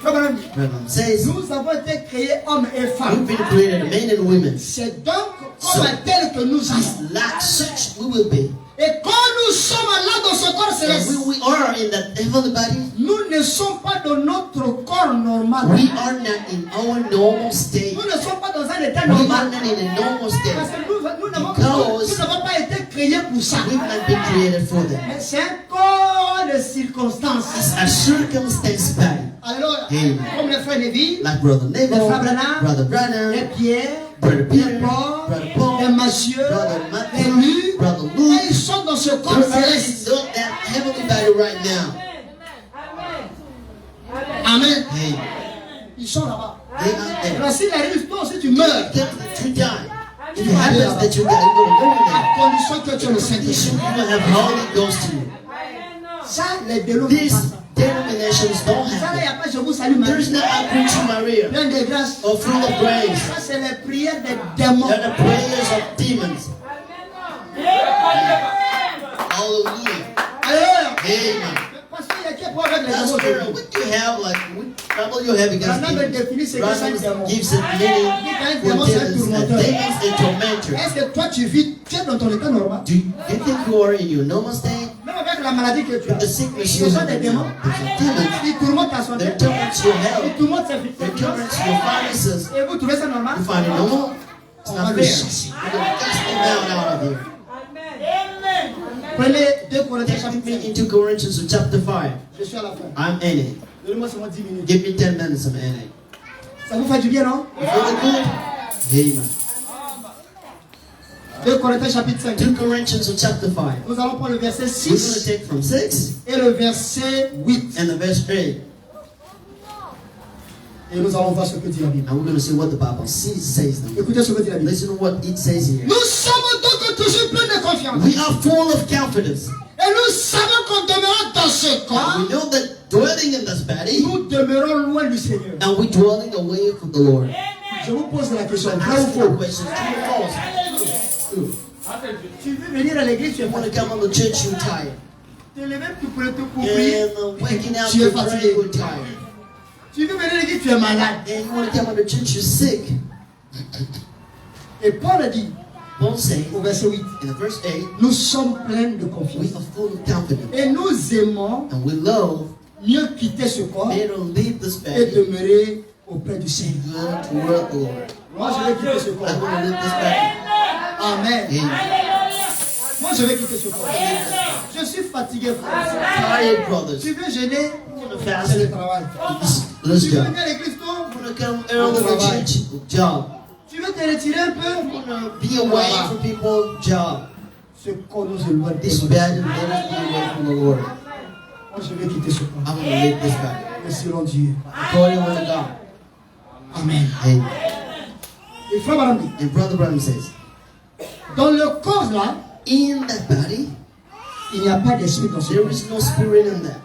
Reverend says Nous avons été créés hommes et we've femmes. been created men and women. C'est donc comme tel que nous sommes. Like such we will be. Et quand nous sommes là dans ce corps And céleste, we are in that heavenly body. nous ne sommes pas dans notre corps normal. We are not in our normal state. Nous ne sommes pas dans un état We are normal. not in a normal Parce state. que nous n'avons Because pas été créés pour ça. we've not been created for that. Mais c'est un corps de circonstances. It's a circumstance body. Alors, Amen. comme le frère Lévi, Like Brother Neville, Le frère Branham, Brother les Branham, Pierre, Brother les Peter, Paul, Brother Paul, les Matthieu, Brother les Matthew, Luc, Brother et Luke. ils sont dans ce corps They're céleste. in that heavenly body right now. Amen. Hey, Ils sont là-bas. they are there. Alors s'il arrive, toi aussi tu meurs. If you die, if it happens that you die, you're going to go in À there. condition que tu aies le Condition Saint-Esprit. you don't have Holy Ghost to you. Ça, les dénoms These pas ça. denominations don't Ça, have là, il n'y that. a pas je vous salue, There's Marie. not a preaching Maria Plein de grâce. or full of grace. Ça, c'est les prières des démons. They're the prayers of demons. Hallelujah. Alléluia. Amen. Parce qu'il y a qui pour avec les That's démons. where what you have, like what trouble you have against Branham demons. définit ce que c'est un Branham démon. gives it meaning for demons, and demons and tormentors. Est-ce que toi tu vis, tu es dans ton état normal? Do you think you are in your normal state? Même avec la maladie que tu With the as. sickness Ce you sont have des right démons. now. There's demons. Ils tourmentent ta santé. They torment your Ils health. tourmentent tes They finances. torment your finances. Et vous trouvez ça normal? You find it normal? It's On not va fair. les chasser. You're going to cast them out of here. Prenez 2 Corinthiens Take chapitre me 5. into Corinthians chapter 5. Je suis à la fin. I'm in it. Donnez-moi seulement 10 minutes. Give me 10 minutes, I'm in it. Ça vous fait du bien, non? You feel it good? Amen. 2 Corinthiens chapitre 5. 2 Corinthians chapter 5. Nous allons prendre le verset We're going to 6 take from 6 et le verset 8. and the verse 8. Et nous allons voir ce que dit la Bible. And we're going to see what the Bible says now. Écoutez ce que dit la Bible. Listen to what it says here. Nous sommes donc toujours pleins de confiance. We are full of confidence. Et nous savons qu'on demeurera dans ce corps. We know that dwelling in this body, Nous demeurons loin du Seigneur. and we're dwelling away from the Lord. Je vous pose la question. Vrai Ask ou the faux? question, true or false? Tu veux venir à l'église, tu es You want to fatigué. come on the church, you're tired. Tu es levé pour prier. And waking up, Tu es you're fatigué. very tired. Tu veux venir à l'église, tu es malade. And you want to come on the church, you're sick. Et Paul a dit Paul says au verset 8, in the verse 8, nous sommes pleins de we confiance. are full of confidence. Et nous aimons And we love mieux quitter ce corps better to leave this et body demeurer auprès du Seigneur. than to work the Lord. Moi, je vais quitter ce I corps. want to leave this body. Amen. Amen. Moi, je vais quitter ce corps. Je suis fatigué, frère. Tired brothers. Tu veux gêner? Fast. C'est le travail. Let's Tu veux go. venir à l'église, toi? You want to come early to church? Job. Tu veux te retirer un peu? You want to be away from people? Job. Ce corps nous éloigne. This body, let us be away from the Lord. Moi, je vais quitter ce corps. I'm going to leave this body. Mais selon Dieu. According to God. Amen. Amen. Et frère Madame dit, And Brother Branham says, dans le corps là, in that body, il n'y a pas d'esprit dans ce there corps. is no spirit in that.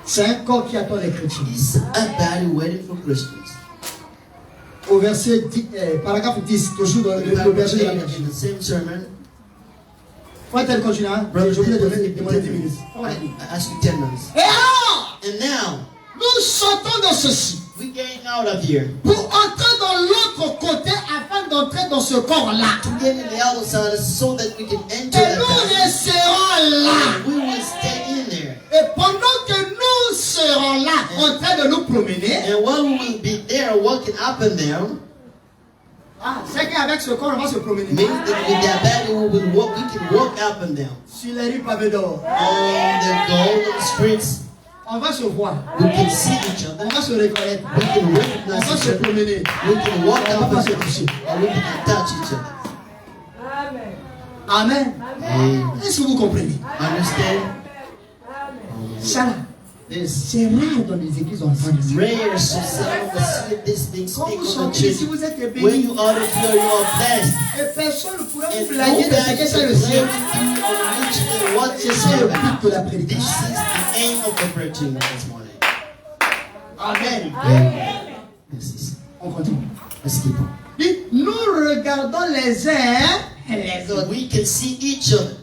C'est un corps qui attend les chrétiens. It's a body waiting for Christians. Au verset 10, paragraphe 10, toujours dans le verset de la Bible. In the same sermon, Faut-elle continuer? Hein? Brother, Je voulais demander 10 10 minutes. minutes. I ask you 10 minutes. Et alors, And now, nous sortons de ceci we getting out of here pour entrer dans l'autre côté afin d'entrer dans ce corps-là. to get in the outside so that we can enter Et that nous body. resterons là. And we will stay in there. Et pendant que nous serons là, en train de nous promener, And while we will be there walking up and down, c'est qu'avec ce corps, on va se promener. means that with that body we can walk up and down. Sur les rues pavées d'or, On the golden streets, on va se voir. we can see each On other. va se reconnaître. We can On recognize va each se other. promener. We can walk On va up pas and se down. toucher. Or we can touch each other. Amen. Amen. Est-ce que vous comprenez? Understand? Ça là, This c'est rare dans les églises en France. rare, so seldom we see these things Quand speak vous on the sortez ici, church. vous êtes When bénis. you are here, you are blessed. Et personne ne pourra And vous blaguer de ce que c'est le ciel. what just C'est le happened. but de la This prédication. is the aim of the preaching this morning. Amen. This is. On continue. Let's keep on. Dit, nous regardons les uns et les autres. We can see each other.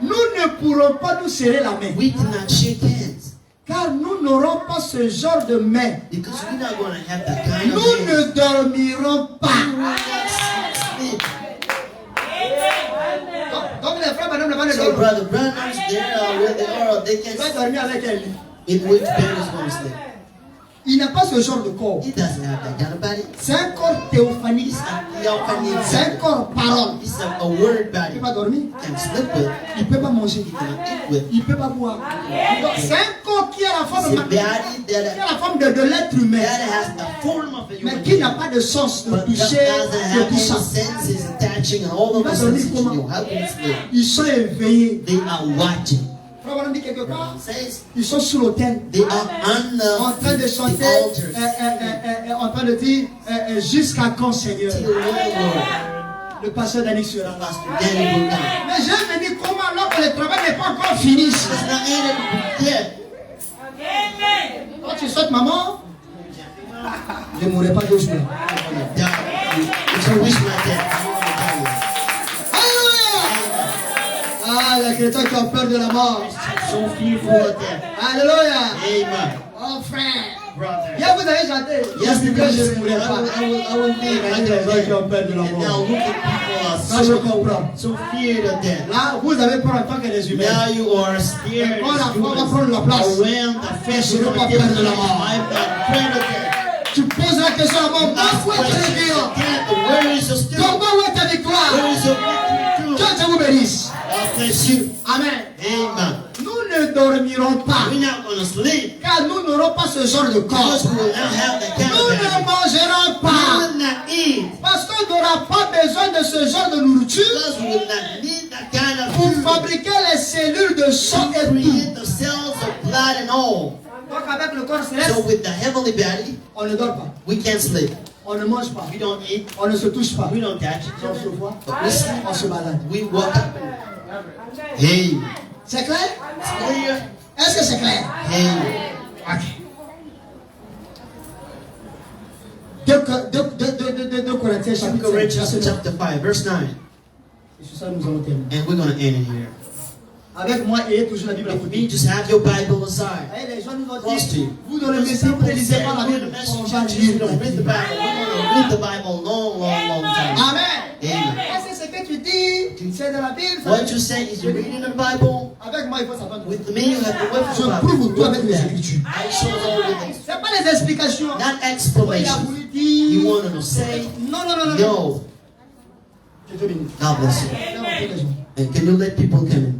Nous ne pourrons pas nous serrer la main. We cannot shake hands Car nous n'aurons pas ce genre de main. because we're not going to have that kind of Nous hands. ne dormirons pas. Sleep. Donc les frères, madame, ne So, dormir. brother, brothers, they are where they are. They Il can va dormir avec elle. in which bed is going to sleep. Il n'a pas ce genre de corps. He doesn't have that kind of body. C'est un corps théophanique. He's a theophany C'est un body. corps parole. He's a word Il body. ne peut pas dormir. Can sleep with. Il ne peut pas manger. He cannot eat with. Il ne peut pas boire. Donc, c'est un corps qui a la forme, It's a qui a body that la forme de l'être humain. has the form of a Mais human qui being. n'a pas de sens de But that toucher, doesn't de have tout any ça. senses attaching and all of the senses in you. How can it sleep? Ils sont éveillés. They are watching. Frère Branham dit quelque part, It says ils sont sur l'autel. they are En train de on chanter, the altars. en train de dire jusqu'à quand Seigneur. Till when, Lord, Le pasteur Daniel sera là. Pastor Danny will come. Mais je me dis comment alors que le travail n'est pas encore fini. It's not ended yet. Quand tu sautes maman, je ne mourrai pas de joie. It's a wish like that. Ah, les chrétiens qui ont peur de la mort. So fearful of death. Alléluia. Amen. Oh frère. Brother. Hier vous avez chanté. Yes, que because je I ne mourrai pas. will live Les until gens qui death. ont peur de la And now mort. look at people Ça je are comprends. so feared of death. Là, vous avez peur en tant que des humains. Now you are scared. Quand la foi va prendre la place, When the flesh je is ne veux going pas to give perdre the la life, mort. I'm not afraid of death. Tu poses la question à moi, Ask où est ta questions victoire? of death. Where is your strength? Comment où est ta victoire? Where is your victory? Que Dieu vous bénisse. God bless you. Amen. Amen. Nous ne dormirons pas, We're not going to sleep car nous n'aurons pas ce genre de corps. because we will not have the kind Nous of ne body. mangerons We pas, will not eat parce qu'on n'aura pas besoin de ce genre de nourriture because we will not need that kind of pour food fabriquer les cellules de sang to et tout. create the cells of blood and all. Donc avec le corps So céleste, with the heavenly body, on ne dort pas, we can't sleep. on ne mange pas, We don't eat. on ne se touche pas, We don't touch each on se other. voit, But we sleep. on se balade. We walk up. Hey. C'est clair? It's clear. Est-ce que c'est clair? Hey. Ok. 2 Corinthiens chapitre 5, Corinthians verset 9. chapter 5, verse 9. Et sur ça, nous allons terminer. And we're going to end it here. Avec moi, ayez toujours la Bible à With côté. me, just have your Bible aside. Les gens nous ont Close to dit, you. vous dans le message, vous ne lisez pas la We're Bible. the On message va church. lire We la don't read the Bible. Bible. We're going to read the Bible long time. Amen. Amen. Est-ce que ce que tu dis, c'est de la Bible? ça What veut you say is you're reading the Bible. Avec moi, il faut s'attendre. With me, you have to wait for Je the prouve Bible. tout avec les Écritures. I show all with it. Ce n'est pas les explications. Not Il a explanation. voulu dire. You want to say, Non, non, non, non. no. Je te bénis. God bless you. Dans la prédication. And can you let people come in?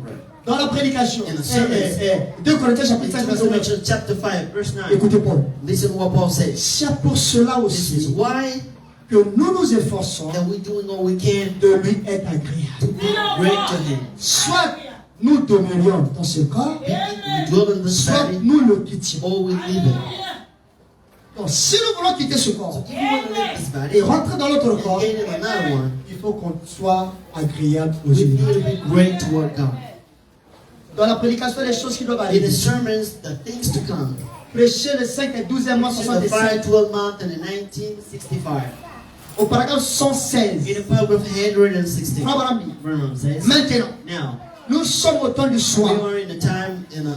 Dans la prédication. In the service. 2 Corinthiens chapitre 5, In verset 9. Corinthians chapter 5, verse 9. Écoutez Paul. Listen to what Paul says. C'est pour cela This is aussi why que nous nous efforçons that we're doing all we can de lui être agréable. to be great to Him. Soit nous demeurions dans ce corps, We dwell in this soit body, nous le quittions. or we leave it. Donc, si nous voulons quitter ce corps If you want to leave this et body rentrer dans l'autre and corps, get in another one, il faut qu'on soit agréable aux we yeux. need to be great toward God. Dans la prédication, les choses qui doivent In arriver. the sermons, the things to come. Prêcher le 5 et 12e mois In the 67. 5-12 month and in 1965. Au paragraphe 116. In the paragraph 116. Frère Branham dit, Branham says, maintenant, now, nous sommes au temps du we soir. are in a time, in a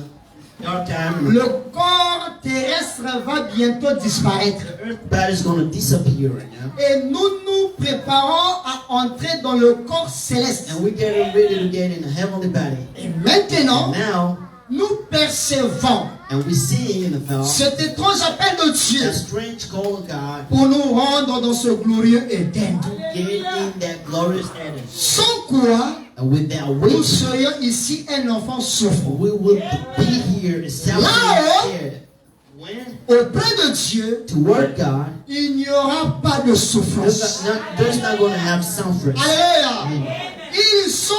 dark time. Le corps terrestre va bientôt disparaître. The earth body is going to disappear right now. Et nous nous préparons à entrer dans le corps céleste. And we're getting ready to get in a heavenly body. Et maintenant, Now, nous percevons and we see in the power cet étrange appel de Dieu that strange call of God pour nous rendre dans ce glorieux Éden. to get in that glorious Eden. Sans quoi, And without nous which serions ici un enfant souffrant. we will be here and scared. When Auprès de Dieu, toward God, il n'y aura pas de souffrance. there's not going to have suffering. Alléluia. Ils sont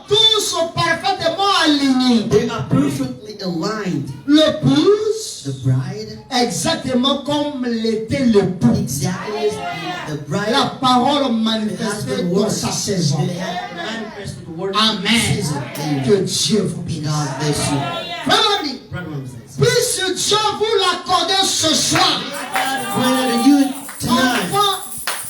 tous parfaitement alignés. They are perfectly aligned. L'épouse, The bride, exactement comme l'était l'époux. exactly as the bride, La parole the manifestée husband dans was. sa saison. They have manifested the word Amen. in season. Que Dieu vous bénisse. God bless you. Frère ami, Brother Ramses. puisse Dieu vous l'accorder ce soir. Granted to you tonight, Enfant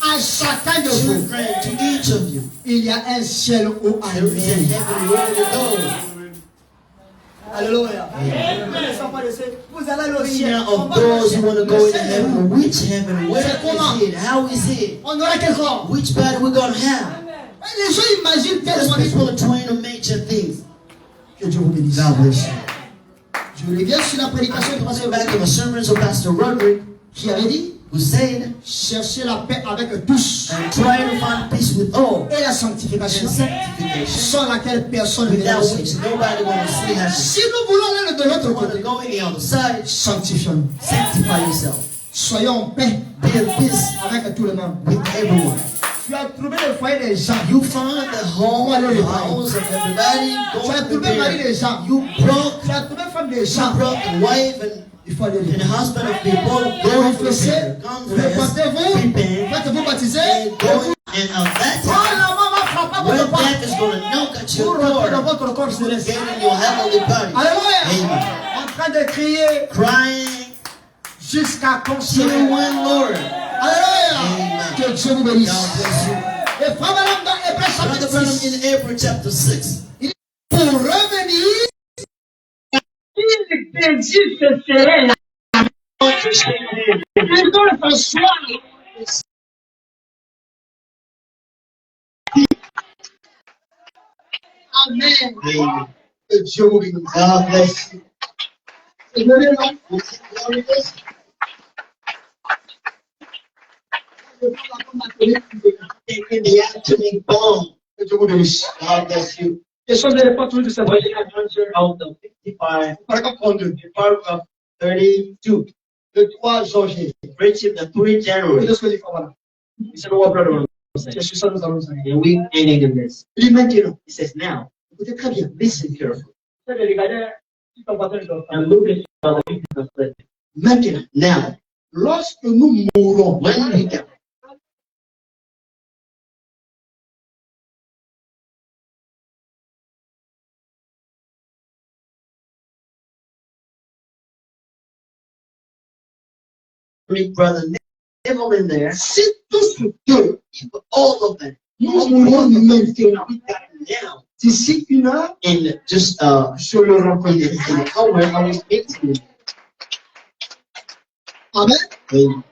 à chacun de vous, children, to each of you, il y a un ciel où there is a aller. heaven where to go. Alléluia. Vous allez au ciel. Now of those who want to go into heaven, which heaven? Where is it? How is it? On aura quel corps? Which body we're going to have? Les gens imaginent Because tellement de people choses. are trying to major things. Que Dieu vous bénisse. God bless you. Je reviens sur la prédication de Pasteur Back to the Rodrigue sermons of Pastor Roderick, qui avait dit who said, chercher la paix avec tous and try to find peace with all, et la and sanctification sanctification, sans laquelle personne ne verra without le which Seigneur. nobody going to see heaven. Si nous voulons aller de l'autre You want to côté, go in the other side, sanctifions-nous. sanctify yourself. Soyons en paix Be at peace avec tout le monde. with everyone. Tu as trouvé le foyer des gens. You find the home, the house of everybody. Tu as Go trouvé mari there. des gens. You broke, Tu as trouvé femme des you gens. broke the wife and Il faut aller and the les husband of people. Go and confesser. confess, Répentez-vous. repent, Faites-vous baptiser. and go. And at that Quand time, la maman frappe à when votre porte, death is going to knock at vous your rentrez dans door, votre corps céleste. get in your heavenly body, Alléluia. Amen. En train de crier Crying, jusqu'à till consommer. when, Lord? Alléluia. Amen. Que Dieu vous bénisse. God bless you. Et frère Madame dans Hébreux Brother chapitre Branham 6. in April chapter 6. Pour revenir, il désire se serrer la main. Il doit le soir. Amen. Amen. Que Dieu vous bénisse. God bless you. Et je vais là. Taking the atomic bomb. Que Dieu vous bénisse. God bless you. Question de l'époque de cette Question and answer of the 55, paragraphe 32. paragraph 32. Le 3 janvier. Preaching the 3 January. Qu'est-ce que dit voilà? He said, what brother Branham said. C'est sur ça que nous allons nous arrêter. And we ending in this. Il dit maintenant. He says, now, Écoutez très bien. listen carefully. And And look at the pieces of flesh. maintenant, Now, lorsque nous mourrons, when we die, big brother Neville in there, si tous deux, all of them, nous mourrons maintenant, we die now. d'ici une heure, In just je le reconnais. in an hour, I was meeting Amen. him.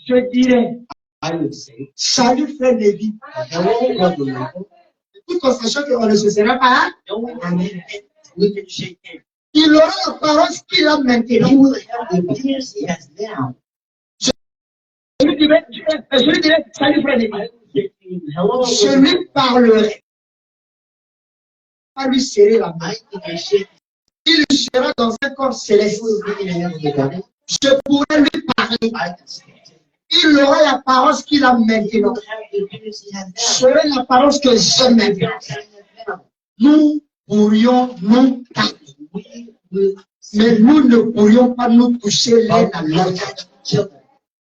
Je dirais, I would say, salut frère Lévi. hello, brother Neville. Toute constatation qu'on ne se sera pas, No one can we can shake hands. il aura la parole qu'il a He maintenant. will have the appearance he has now. Je lui dirais, salut frère Lévi. I would say to him, hello, Je brother lui parlerai. Pas lui serrer la main. I can shake. Il sera dans un corps He céleste. will be in a heavenly body. Je pourrai lui parler. I can speak to him. Il aura la parole qu'il a He maintenant. will have the appearance he has now. J'aurai la parole que j'ai maintenant. Now, Nous pourrions nous taire, we will mais nous ne pourrions pas nous toucher l'un à l'autre. children.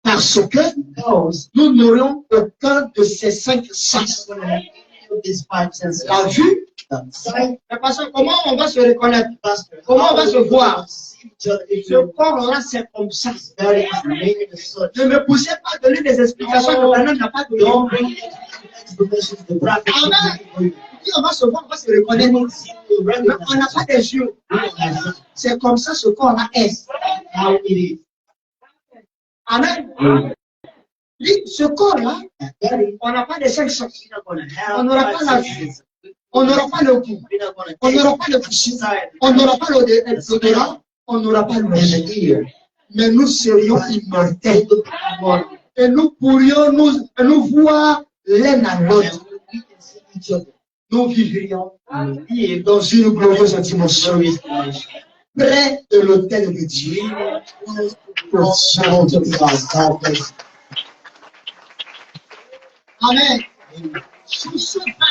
Parce que Because nous n'aurions aucun de ces 5 sens. we're going to have any of these 5 senses. La vue, The sight, mais parce que comment on va se reconnaître? pastor. Comment on va se voir? See each other if Ce your corps-là, c'est comme ça. body is made in such. Ne me poussez pas à donner des explications que Brandon n'a pas données. Don't bring explanations to the prophet. Amen. Si on va se voir, on va se reconnaître. Mais on n'a pas des yeux. C'est comme ça ce corps-là est. Amen. Ce corps-là, on n'a pas de 5 sens. On n'aura pas la vue. On n'aura pas le goût. On n'aura pas le toucher. On n'aura pas l'odorat. On n'aura pas le mais nous serions immortels. Et nous pourrions nous voir l'un à l'autre. Nous vivrions dans une glorieuse dimension. Près de l'autel de Dieu. Amen. Je ne sais pas.